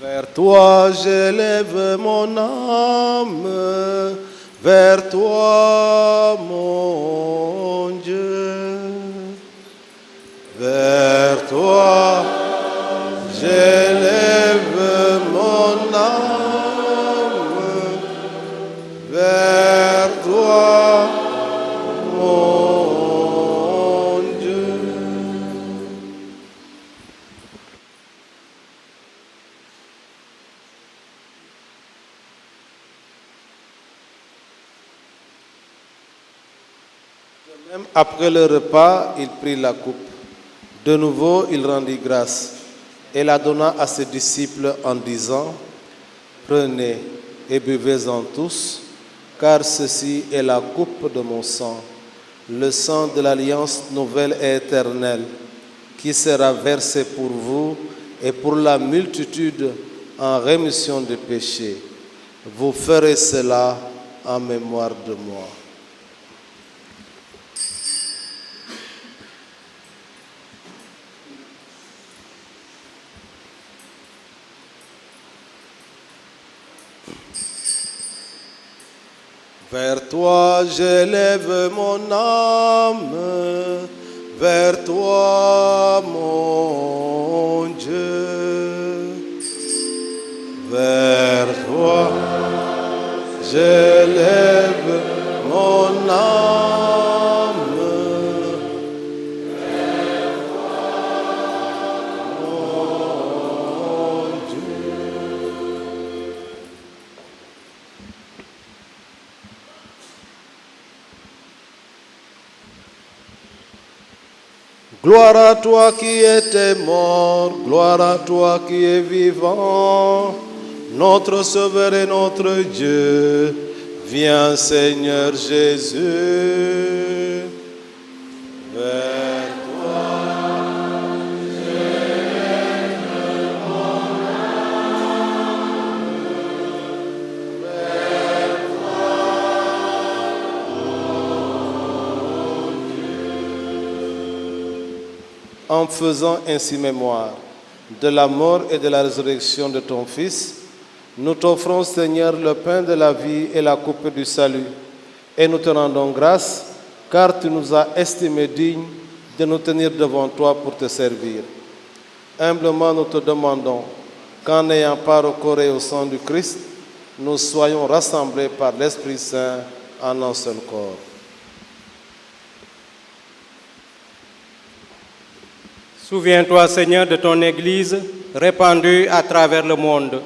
C: Vers toi j'élève mon âme, vers toi mon Dieu. Vers toi j'élève mon âme, vers toi mon Dieu. Même après le repas, il prit la coupe. De nouveau, il rendit grâce et la donna à ses disciples en disant: prenez et buvez-en tous, car ceci est la coupe de mon sang, le sang de l'alliance nouvelle et éternelle, qui sera versé pour vous et pour la multitude en rémission des péchés. Vous ferez cela en mémoire de moi. Vers toi j'élève mon âme, vers toi mon Dieu. Vers toi j'élève mon âme, vers toi mon Dieu. Gloire à toi qui étais mort, gloire à toi qui es vivant, notre Sauveur et notre Dieu. Viens Seigneur Jésus, vers toi j'élève mon âme, vers toi mon Dieu. En faisant ainsi mémoire de la mort et de la résurrection de ton Fils, nous t'offrons, Seigneur, le pain de la vie et la coupe du salut, et nous te rendons grâce, car tu nous as estimés dignes de nous tenir devant toi pour te servir. Humblement, nous te demandons qu'en n'ayant pas recours au sang du Christ, nous soyons rassemblés par l'Esprit Saint en un seul corps.
M: Souviens-toi, Seigneur, de ton Église répandue à travers le monde.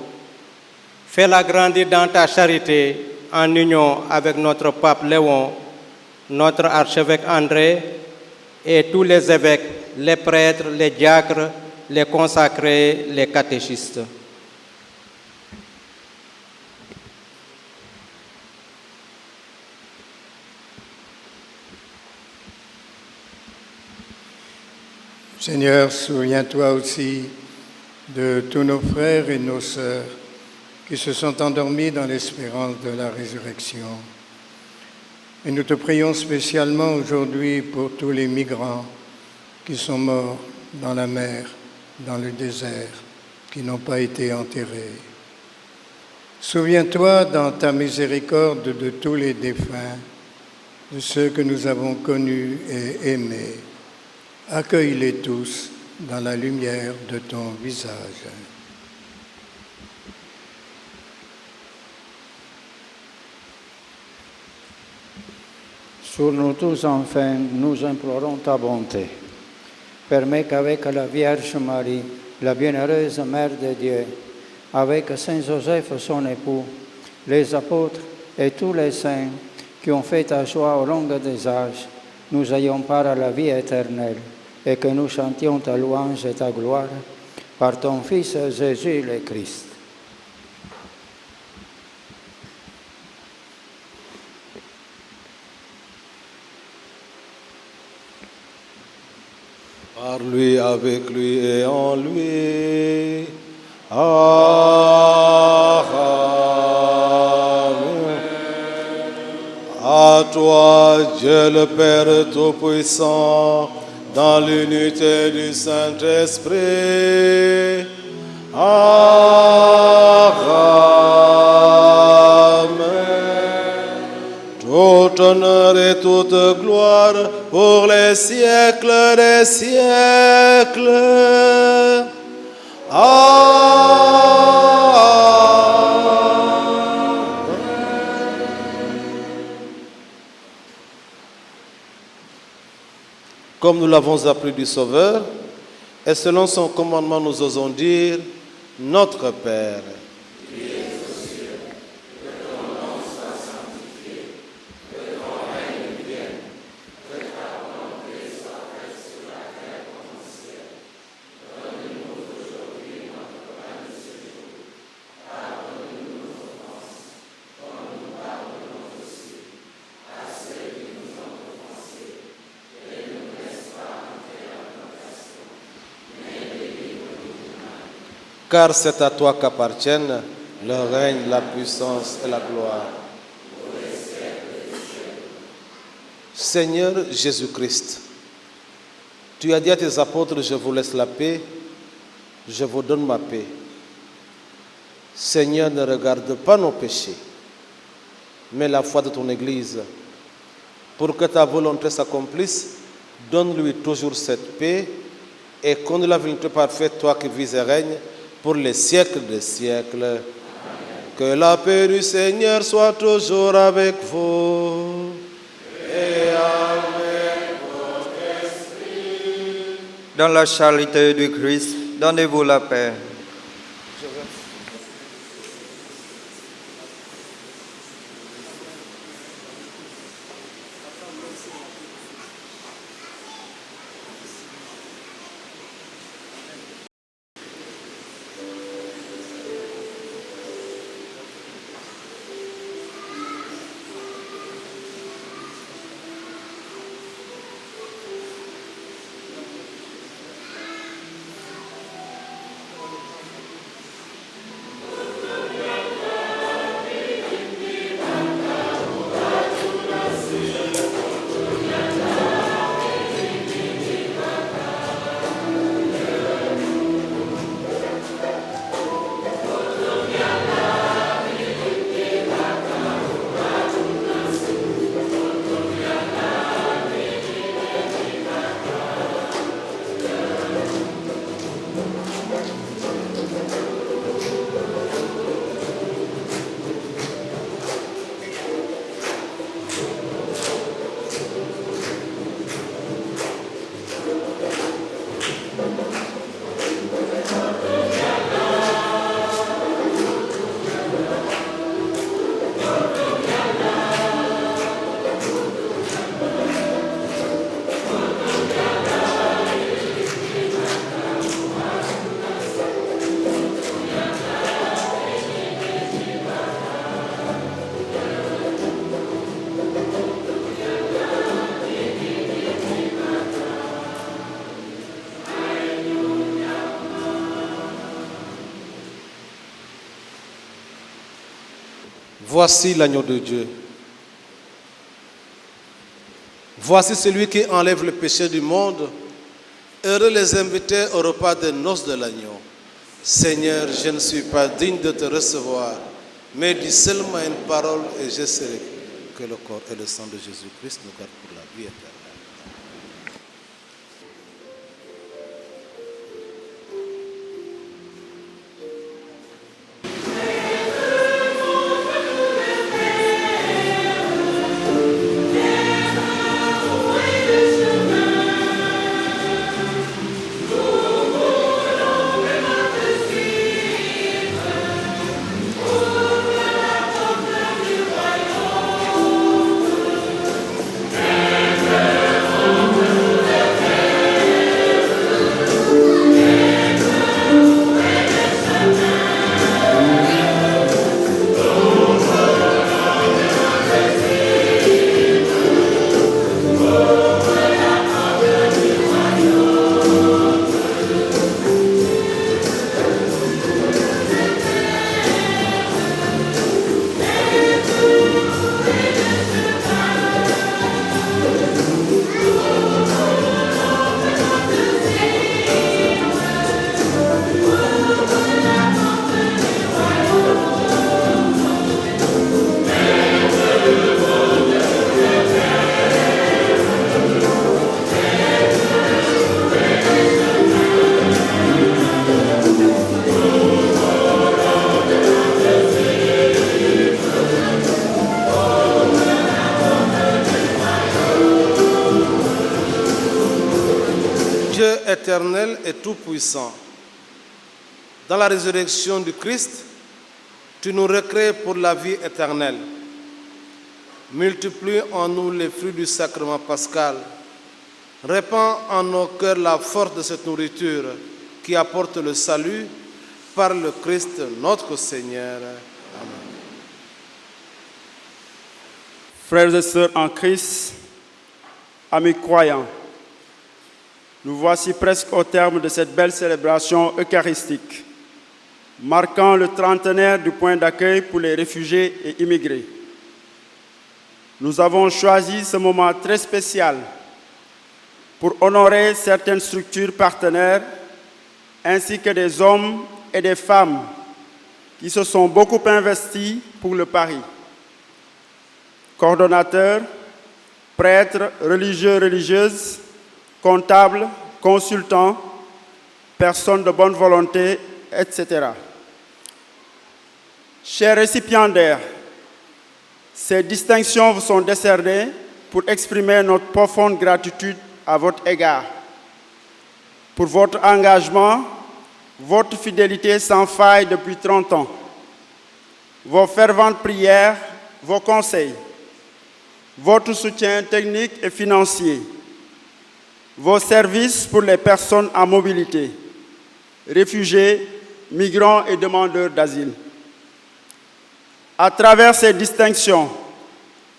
M: Fais-la grandir dans ta charité en union avec notre pape Léon, notre archevêque André et tous les évêques, les prêtres, les diacres, les consacrés, les catéchistes.
N: Seigneur, souviens-toi aussi de tous nos frères et nos sœurs qui se sont endormis dans l'espérance de la résurrection. Et nous te prions spécialement aujourd'hui pour tous les migrants qui sont morts dans la mer, dans le désert, qui n'ont pas été enterrés. Souviens-toi dans ta miséricorde de tous les défunts de ceux que nous avons connus et aimés. Accueille-les tous dans la lumière de ton visage.
O: Sur nous tous, enfin, nous implorons ta bonté. Permets qu'avec la Vierge Marie, la bienheureuse Mère de Dieu, avec Saint Joseph, son époux, les apôtres et tous les saints qui ont fait ta joie au long des âges, nous ayons part à la vie éternelle et que nous chantions ta louange et ta gloire par ton Fils Jésus le Christ.
C: Par lui, avec lui et en lui. Amen. À toi, Dieu le Père Tout-Puissant, dans l'unité du Saint-Esprit. Amen. Tout honneur et toute gloire pour les siècles des siècles. Comme nous l'avons appris du Sauveur, et selon son commandement, nous osons dire, Notre Père, qui es aux cieux, que ton nom soit sanctifié, que ton règne vienne, que ta volonté soit faite sur la terre comme au ciel. Donne-nous aujourd'hui notre pain de ce jour. Pardonne-nous nos offenses, comme nous pardonnons aussi à ceux qui nous ont offensés. Et ne nous laisse pas entrer en tentation, mais délivre-nous du mal. Car c'est à toi qu'appartiennent le règne, la puissance et la gloire. Seigneur Jésus-Christ, tu as dit à tes apôtres, je vous laisse la paix, je vous donne ma paix. Seigneur, ne regarde pas nos péchés, mais la foi de ton Église. Pour que ta volonté s'accomplisse, donne-lui toujours cette paix et conduis la volonté parfaite, toi qui vis et règnes, pour les siècles des siècles. Amen. Que la paix du Seigneur soit toujours avec vous et avec votre esprit.
G: Dans la charité du Christ, donnez-vous la paix.
C: Voici l'agneau de Dieu. Voici celui qui enlève le péché du monde. Heureux les invités au repas des noces de l'agneau. Seigneur, je ne suis pas digne de te recevoir, mais dis seulement une parole et je serai. que le corps et le sang de Jésus-Christ nous gardent pour la vie éternelle. Dieu éternel et tout-puissant, dans la résurrection du Christ, tu nous recrées pour la vie éternelle. Multiplie en nous les fruits du sacrement pascal. Répands en nos cœurs la force de cette nourriture qui apporte le salut par le Christ notre Seigneur. Amen.
P: Frères et sœurs en Christ, amis croyants, nous voici presque au terme de cette belle célébration eucharistique, marquant le trentenaire du point d'accueil pour les réfugiés et immigrés. Nous avons choisi ce moment très spécial pour honorer certaines structures partenaires ainsi que des hommes et des femmes qui se sont beaucoup investis pour le Paris. Coordonnateurs, prêtres, religieux, religieuses, comptables, consultants, personnes de bonne volonté, etc. Chers récipiendaires, ces distinctions vous sont décernées pour exprimer notre profonde gratitude à votre égard, pour votre engagement, votre fidélité sans faille depuis 30 ans, vos ferventes prières, vos conseils, votre soutien technique et financier, vos services pour les personnes en mobilité, réfugiés, migrants et demandeurs d'asile. À travers ces distinctions,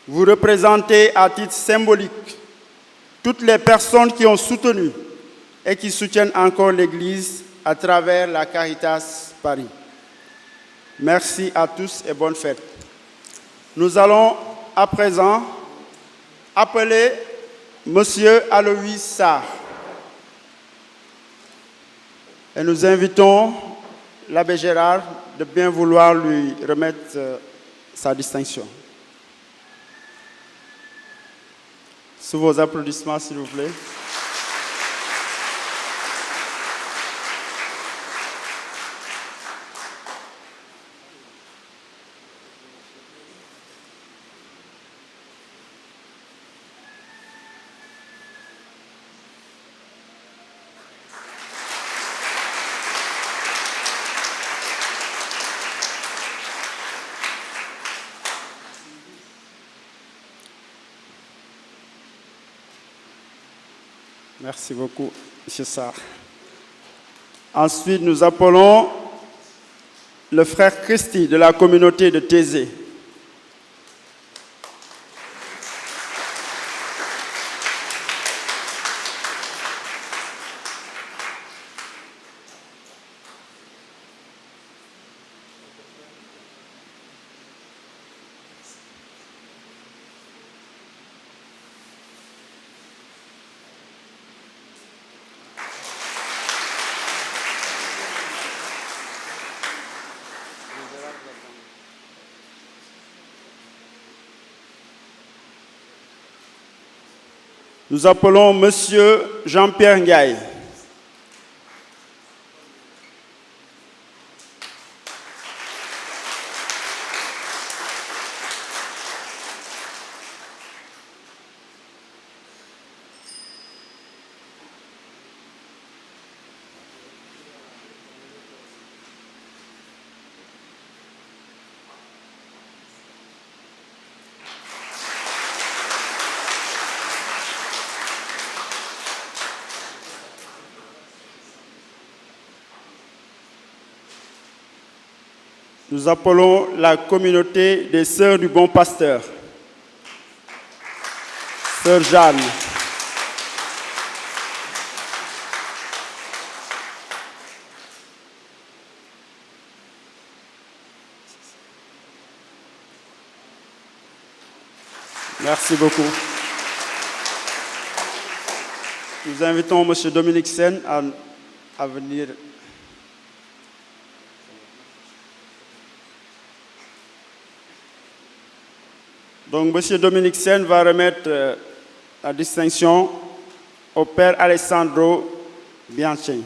P: vous représentez à titre symbolique toutes les personnes qui ont soutenu et qui soutiennent encore l'Église à travers la Caritas Paris. Merci à tous et bonne fête. Nous allons à présent appeler Monsieur Aloïs Sarr. Et nous invitons l'abbé Gérard de bien vouloir lui remettre sa distinction. Sous vos applaudissements, s'il vous plaît. Merci beaucoup, M. Sarr. Ensuite, nous appelons le frère Christy de la communauté de Thésée. Nous appelons Monsieur Jean-Pierre Ndiaye. Nous appelons la communauté des Sœurs du Bon Pasteur. Sœur Jeanne. Merci beaucoup. Nous invitons M. Dominique Sen à venir. Donc, M. Dominique Sen va remettre la distinction au Père Alessandro Bianchi.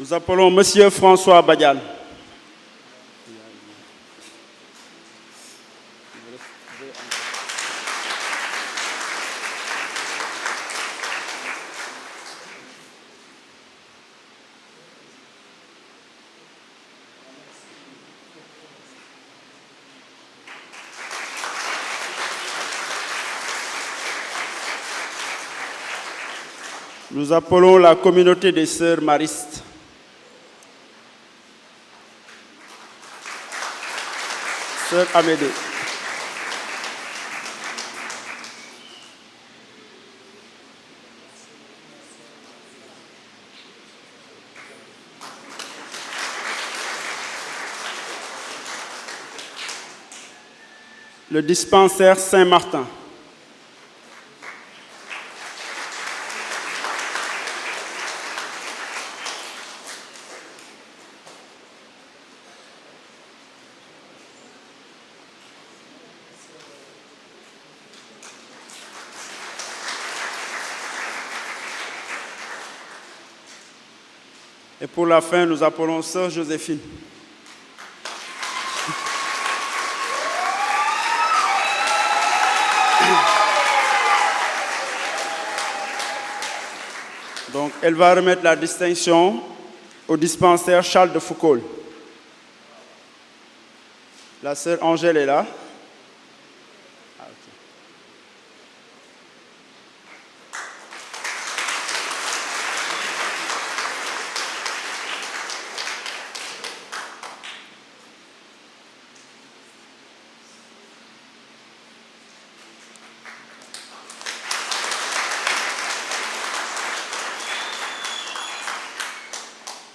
P: Nous appelons M. François Badian. Nous appelons la communauté des sœurs maristes. Sœur Amédée. Le dispensaire Saint-Martin. Et pour la fin, nous appelons Sœur Joséphine. Donc, elle va remettre la distinction au dispensaire Charles de Foucault. La sœur Angèle est là.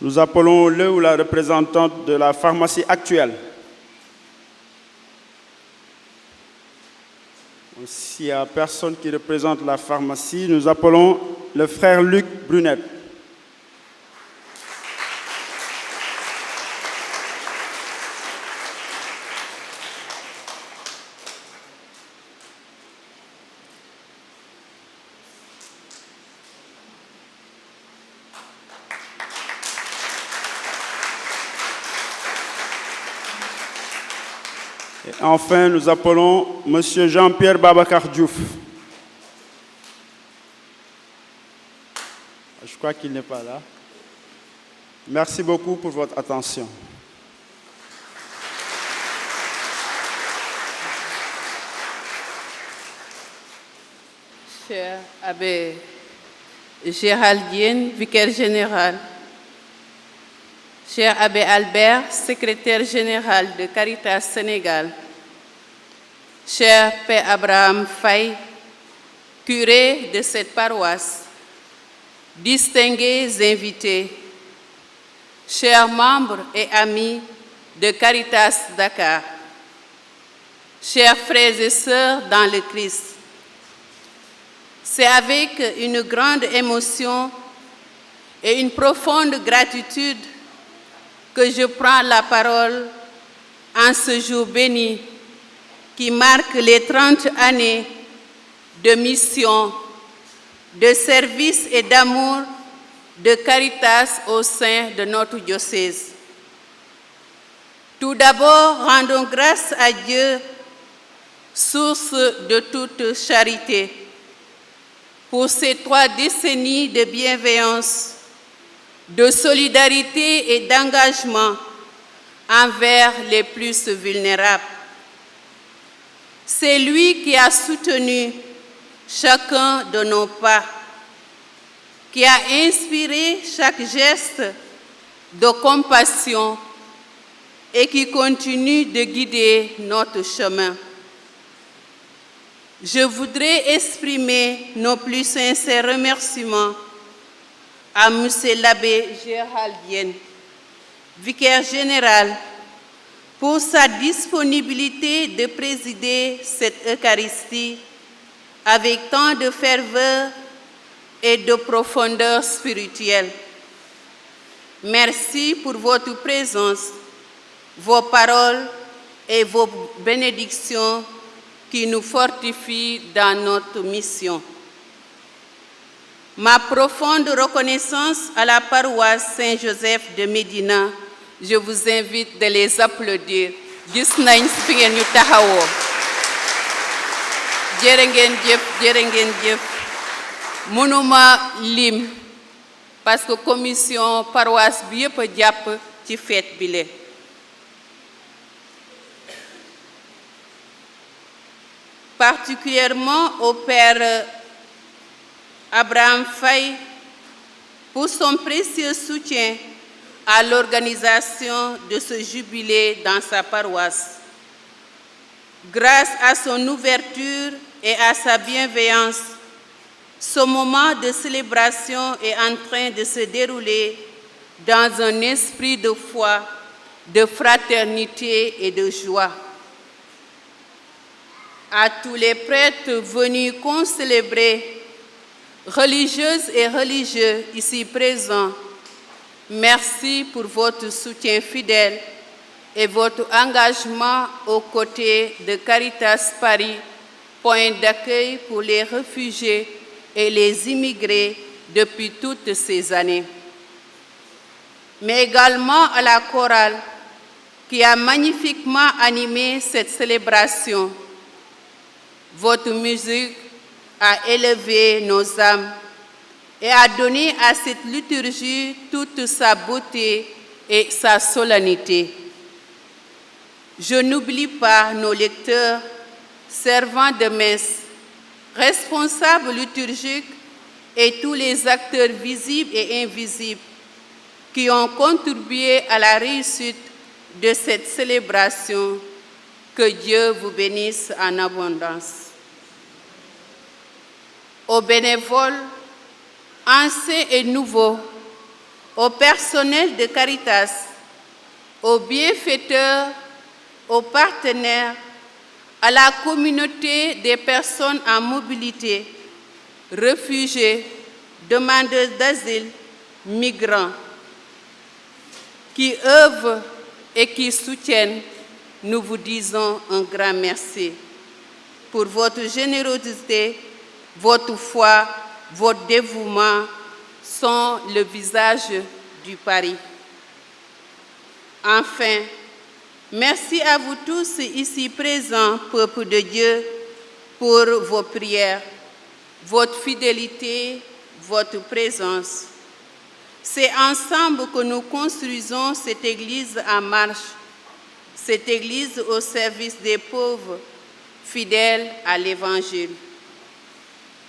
P: Nous appelons le ou la représentante de la pharmacie actuelle. S'il n'y a personne qui représente la pharmacie, nous appelons le frère Luc Brunet. Et enfin, nous appelons M. Jean-Pierre Babacar Diouf. Je crois qu'il n'est pas là. Merci beaucoup pour votre attention.
Q: Cher Abbé Géraldine, vicaire général, cher Abbé Albert, secrétaire général de Caritas Sénégal, cher Père Abraham Faye, curé de cette paroisse, distingués invités, chers membres et amis de Caritas Dakar. Chers frères et sœurs dans le Christ, c'est avec une grande émotion et une profonde gratitude que je prends la parole en ce jour béni qui marque les 30 années de mission, de service et d'amour de Caritas au sein de notre diocèse. Tout d'abord, rendons grâce à Dieu, source de toute charité, pour ces 3 décennies de bienveillance, de solidarité et d'engagement envers les plus vulnérables. C'est lui qui a soutenu chacun de nos pas, qui a inspiré chaque geste de compassion et qui continue de guider notre chemin. Je voudrais exprimer nos plus sincères remerciements à M. l'abbé Gérald Diène, vicaire général, pour sa disponibilité de présider cette Eucharistie avec tant de ferveur et de profondeur spirituelle. Merci pour votre présence, vos paroles et vos bénédictions qui nous fortifient dans notre mission. Ma profonde reconnaissance à la paroisse Saint-Joseph de Médina, je vous invite de les applaudir. Gis nañ fi ngeen ñu taxawoo. Jërë ngeen jëf. Mënuma lim parce que commission paroisse bi yëpp a jàpp ci fête bi le. Particulièrement au Père Abraham Faye pour son précieux soutien à l'organisation de ce jubilé dans sa paroisse. Grâce à son ouverture et à sa bienveillance, ce moment de célébration est en train de se dérouler dans un esprit de foi, de fraternité et de joie. À tous les prêtres venus concélébrer, religieuses et religieux ici présents, merci pour votre soutien fidèle et votre engagement aux côtés de Caritas Paris, point d'accueil pour les réfugiés et les immigrés depuis toutes ces années. Mais également à la chorale qui a magnifiquement animé cette célébration. Votre musique a élevé nos âmes et a donné à cette liturgie toute sa beauté et sa solennité. Je n'oublie pas nos lecteurs, servants de messe, responsables liturgiques et tous les acteurs visibles et invisibles qui ont contribué à la réussite de cette célébration. Que Dieu vous bénisse en abondance. Aux bénévoles, anciens et nouveaux, au personnel de Caritas, aux bienfaiteurs, aux partenaires, à la communauté des personnes en mobilité, réfugiés, demandeurs d'asile, migrants, qui œuvrent et qui soutiennent, nous vous disons un grand merci pour votre générosité, votre foi, votre dévouement sont le visage du Paris. Enfin, merci à vous tous ici présents, peuple de Dieu, pour vos prières, votre fidélité, votre présence. C'est ensemble que nous construisons cette Église en marche, cette Église au service des pauvres, fidèles à l'Évangile.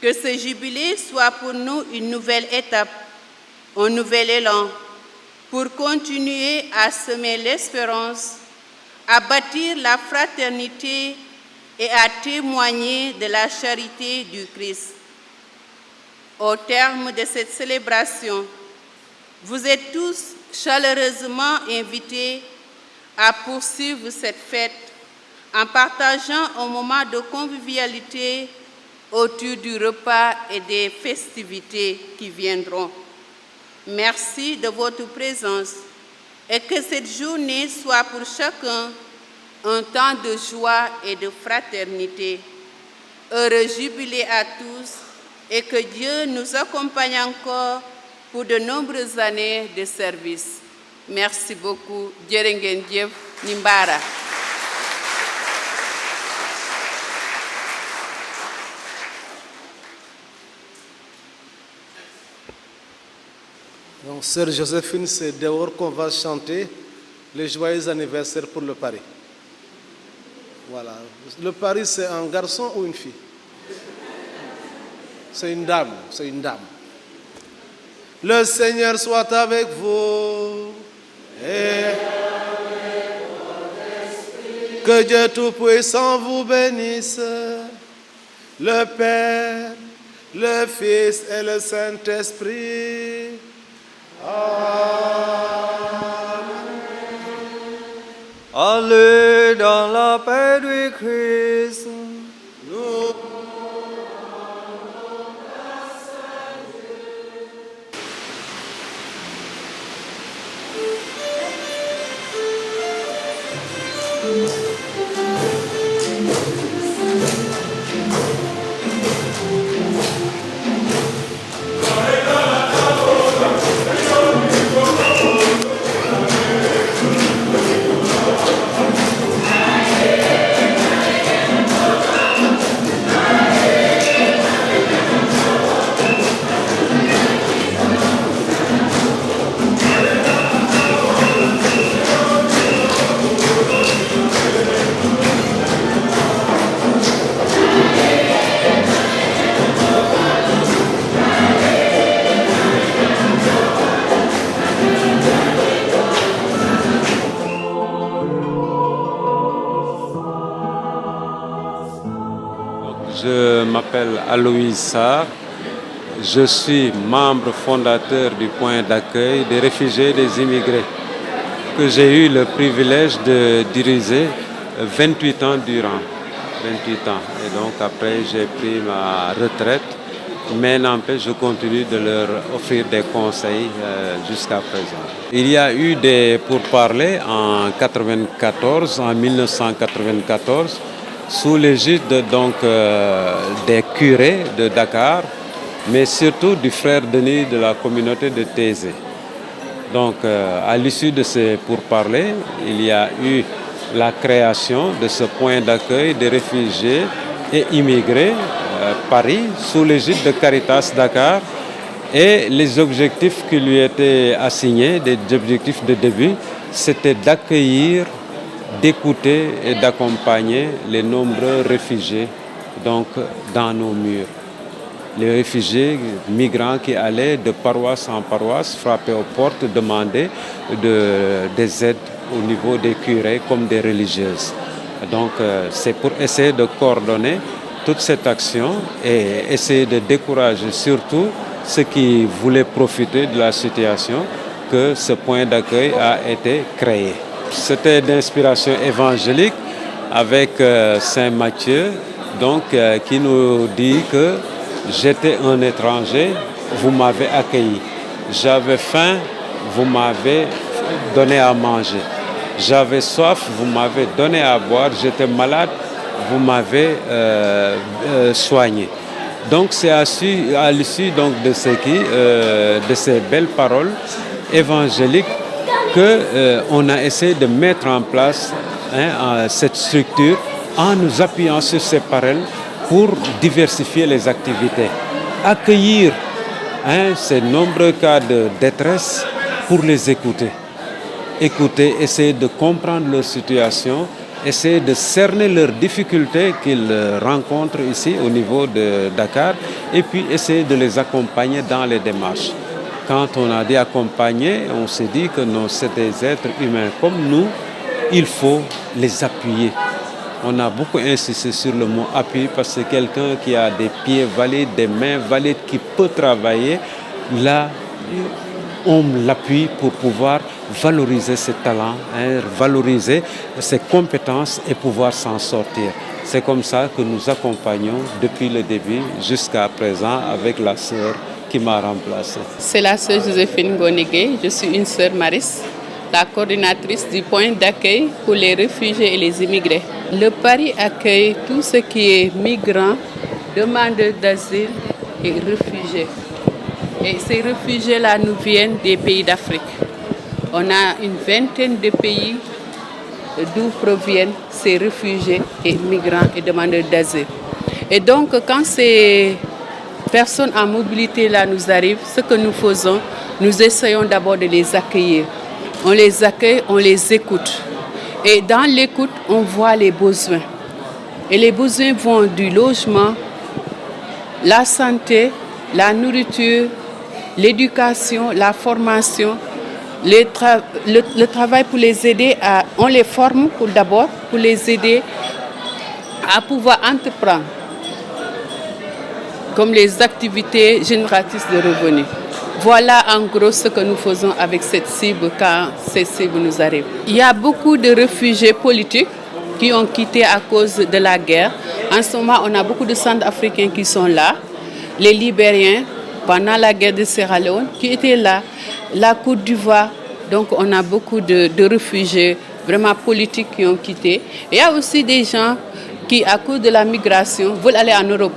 Q: Que ce jubilé soit pour nous une nouvelle étape, un nouvel élan pour continuer à semer l'espérance, à bâtir la fraternité et à témoigner de la charité du Christ. Au terme de cette célébration, vous êtes tous chaleureusement invités à poursuivre cette fête en partageant un moment de convivialité autour du repas et des festivités qui viendront. Merci de votre présence et que cette journée soit pour chacun un temps de joie et de fraternité. Heureux jubilé à tous et que Dieu nous accompagne encore pour de nombreuses années de service. Merci beaucoup. Jërë ngeen jëf Nimbara.
C: Donc, Sœur Joséphine, c'est dehors qu'on va chanter les joyeux anniversaires pour le Paris. Voilà. Le Paris, c'est un garçon ou une fille? C'est une dame, c'est une dame. Le Seigneur soit avec vous. Et que Dieu Tout-Puissant vous bénisse, le Père, le Fils et le Saint-Esprit.
G: Allez dans la paix du Christ.
R: Je m'appelle Aloïs Sarr, je suis membre fondateur du point d'accueil des réfugiés et des immigrés que j'ai eu le privilège de diriger 28 ans durant. 28 ans. Et donc après j'ai pris ma retraite, mais n'empêche je continue de leur offrir des conseils jusqu'à présent. Il y a eu des pourparlers en 1994, sous l'égide donc des curés de Dakar, mais surtout du frère Denis de la communauté de Thésée. Donc à l'issue de ces pourparlers, il y a eu la création de ce point d'accueil des réfugiés et immigrés Paris sous l'égide de Caritas Dakar, et les objectifs qui lui étaient assignés, des objectifs de début, c'était d'accueillir, d'écouter et d'accompagner les nombreux réfugiés donc, dans nos murs. Les réfugiés migrants qui allaient de paroisse en paroisse frapper aux portes, demander des aides au niveau des curés comme des religieuses. Donc c'est pour essayer de coordonner toute cette action et essayer de décourager surtout ceux qui voulaient profiter de la situation que ce point d'accueil a été créé. C'était d'inspiration évangélique avec Saint Matthieu, donc, qui nous dit que j'étais un étranger, vous m'avez accueilli. J'avais faim, vous m'avez donné à manger. J'avais soif, vous m'avez donné à boire. J'étais malade, vous m'avez soigné. Donc c'est à l'issue donc, de ces belles paroles évangéliques qu'on a essayé de mettre en place cette structure en nous appuyant sur ces paroles pour diversifier les activités. Accueillir ces nombreux cas de détresse pour les écouter. Écouter, essayer de comprendre leur situation, essayer de cerner leurs difficultés qu'ils rencontrent ici au niveau de Dakar et puis essayer de les accompagner dans les démarches. Quand on a dit accompagner, on s'est dit que non, c'est des êtres humains comme nous, il faut les appuyer. On a beaucoup insisté sur le mot appui parce que quelqu'un qui a des pieds valides, des mains valides, qui peut travailler, là, on l'appuie pour pouvoir valoriser ses talents, valoriser ses compétences et pouvoir s'en sortir. C'est comme ça que nous accompagnons depuis le début jusqu'à présent avec la sœur qui m'a remplacé.
Q: C'est la sœur Joséphine Gonigué, je suis une sœur Maris, la coordinatrice du point d'accueil pour les réfugiés et les immigrés. Le Paris accueille tout ce qui est migrants, demandeurs d'asile et réfugiés. Et ces réfugiés-là nous viennent des pays d'Afrique. On a une vingtaine de pays d'où proviennent ces réfugiés et migrants et demandeurs d'asile. Et donc, quand ces personnes en mobilité-là nous arrivent, ce que nous faisons, nous essayons d'abord de les accueillir. On les accueille, on les écoute. Et dans l'écoute, on voit les besoins. Et les besoins vont du logement, la santé, la nourriture, l'éducation, la formation, le travail pour les aider on les forme d'abord pour les aider à pouvoir entreprendre, comme les activités génératrices de revenus. Voilà en gros ce que nous faisons avec cette cible quand cette cible nous arrive. Il y a beaucoup de réfugiés politiques qui ont quitté à cause de la guerre. En ce moment, on a beaucoup de Centrafricains qui sont là, les Libériens pendant la guerre de Sierra Leone qui étaient là, la Côte d'Ivoire. Donc on a beaucoup de réfugiés vraiment politiques qui ont quitté. Il y a aussi des gens qui, à cause de la migration, veulent aller en Europe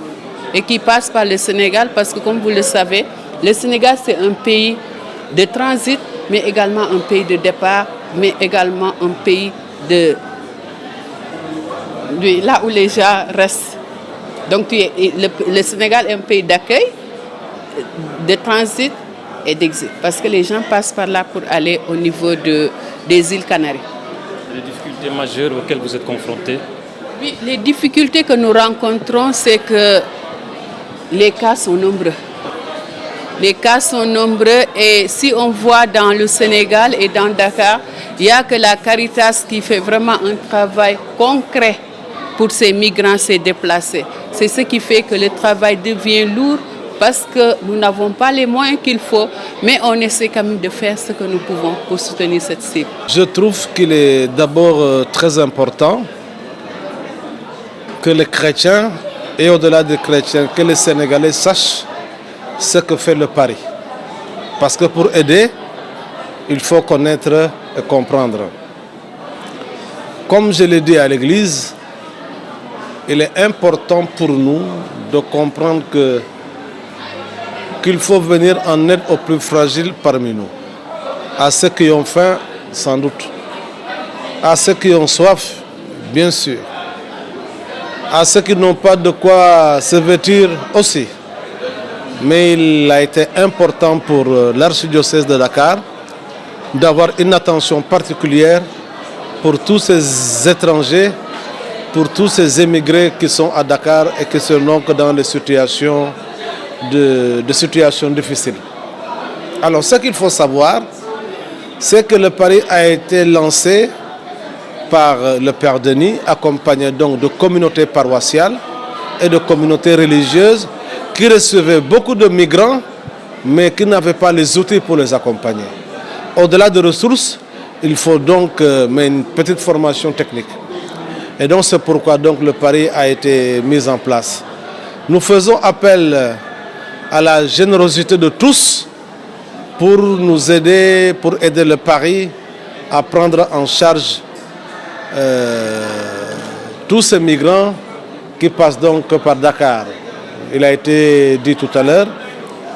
Q: et qui passent par le Sénégal parce que, comme vous le savez, le Sénégal, c'est un pays de transit, mais également un pays de départ, mais également un pays de là où les gens restent. Donc le Sénégal est un pays d'accueil, de transit et d'exil, parce que les gens passent par là pour aller au niveau des îles Canaries.
S: Les difficultés majeures auxquelles vous êtes confrontés?
Q: Oui, les difficultés que nous rencontrons, c'est que les cas sont nombreux. Les cas sont nombreux et si on voit dans le Sénégal et dans Dakar, il n'y a que la Caritas qui fait vraiment un travail concret pour ces migrants, ces déplacés. C'est ce qui fait que le travail devient lourd parce que nous n'avons pas les moyens qu'il faut, mais on essaie quand même de faire ce que nous pouvons pour soutenir cette cible.
C: Je trouve qu'il est d'abord très important que les chrétiens, et au-delà des chrétiens, que les Sénégalais sachent ce que fait le Paris. Parce que pour aider, il faut connaître et comprendre. Comme je l'ai dit à l'église, il est important pour nous de comprendre qu'il faut venir en aide aux plus fragiles parmi nous. À ceux qui ont faim, sans doute. À ceux qui ont soif, bien sûr. À ceux qui n'ont pas de quoi se vêtir aussi. Mais il a été important pour l'archidiocèse de Dakar d'avoir une attention particulière pour tous ces étrangers, pour tous ces émigrés qui sont à Dakar et qui se noient dans des situations difficiles. Alors ce qu'il faut savoir, c'est que le Paris a été lancé par le Père Denis, accompagné donc de communautés paroissiales et de communautés religieuses qui recevaient beaucoup de migrants, mais qui n'avaient pas les outils pour les accompagner. Au-delà des ressources, il faut donc une petite formation technique. Et donc c'est pourquoi donc le Paris a été mis en place. Nous faisons appel à la générosité de tous pour nous aider, pour aider le Paris à prendre en charge tous ces migrants qui passent donc par Dakar. Il a été dit tout à l'heure,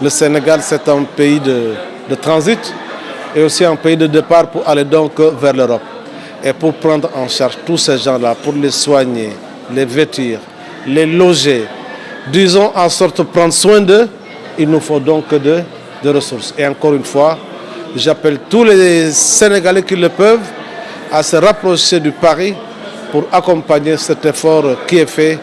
C: le Sénégal c'est un pays de transit et aussi un pays de départ pour aller donc vers l'Europe. Et pour prendre en charge tous ces gens-là, pour les soigner, les vêtir, les loger, disons en sorte de prendre soin d'eux, il nous faut donc de ressources. Et encore une fois, j'appelle tous les Sénégalais qui le peuvent à se rapprocher du Paris pour accompagner cet effort qui est fait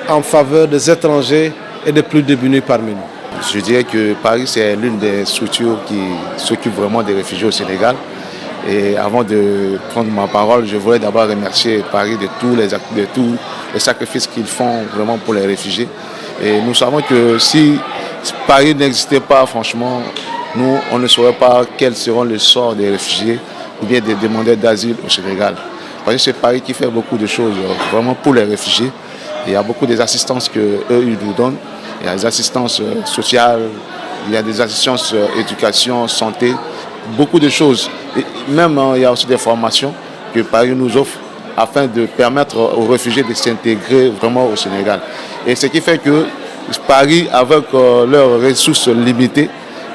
C: en faveur des étrangers et des plus démunis parmi nous.
T: Je dirais que Paris, c'est l'une des structures qui s'occupe vraiment des réfugiés au Sénégal. Et avant de prendre ma parole, je voudrais d'abord remercier Paris de tous les sacrifices qu'ils font vraiment pour les réfugiés. Et nous savons que si Paris n'existait pas, franchement, nous, on ne saurait pas quels seront les sorts des réfugiés ou bien des demandeurs d'asile au Sénégal. Parce que c'est Paris qui fait beaucoup de choses vraiment pour les réfugiés. Il y a beaucoup des assistances qu'eux, ils nous donnent. Il y a des assistances sociales, il y a des assistances éducation, santé, beaucoup de choses. Et même, il y a aussi des formations que Paris nous offre afin de permettre aux réfugiés de s'intégrer vraiment au Sénégal. Et ce qui fait que Paris, avec leurs ressources limitées,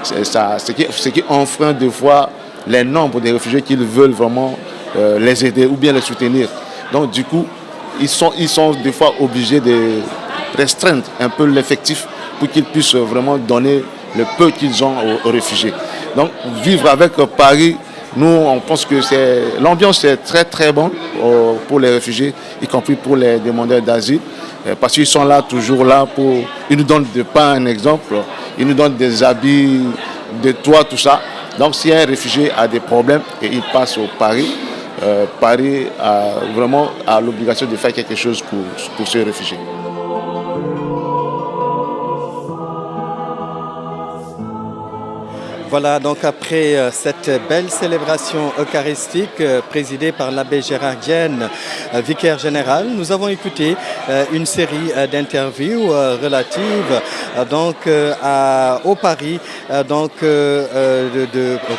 T: ce qui enfreint des fois les nombres des réfugiés qu'ils veulent vraiment les aider ou bien les soutenir. Donc du coup, ils sont des fois obligés de restreindre un peu l'effectif pour qu'ils puissent vraiment donner le peu qu'ils ont aux réfugiés. Donc vivre avec Paris, nous on pense que l'ambiance est très très bonne pour les réfugiés, y compris pour les demandeurs d'asile, parce qu'ils sont là, toujours là, ils nous donnent de pain, un exemple, ils nous donnent des habits, des toits, tout ça. Donc si un réfugié a des problèmes et il passe au Paris, Paris a l'obligation de faire quelque chose pour ce réfugié.
A: Voilà, donc après cette belle célébration eucharistique présidée par l'abbé Gérard Dienne, vicaire général, nous avons écouté une série d'interviews relatives au Paris, au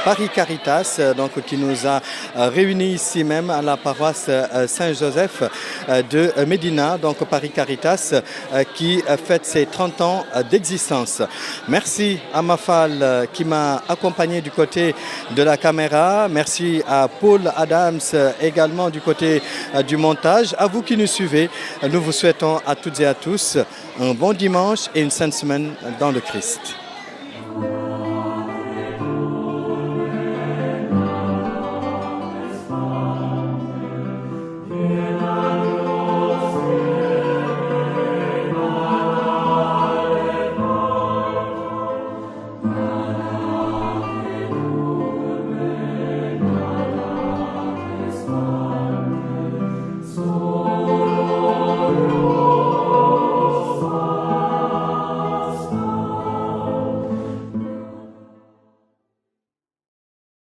A: Paris Caritas, qui nous a réunis ici même à la paroisse Saint-Joseph de Médina, donc Paris Caritas, qui fête ses 30 ans d'existence. Merci à Mafal qui m'a accompagné du côté de la caméra. Merci à Paul Adams également du côté du montage. À vous qui nous suivez, nous vous souhaitons à toutes et à tous un bon dimanche et une sainte semaine dans le Christ.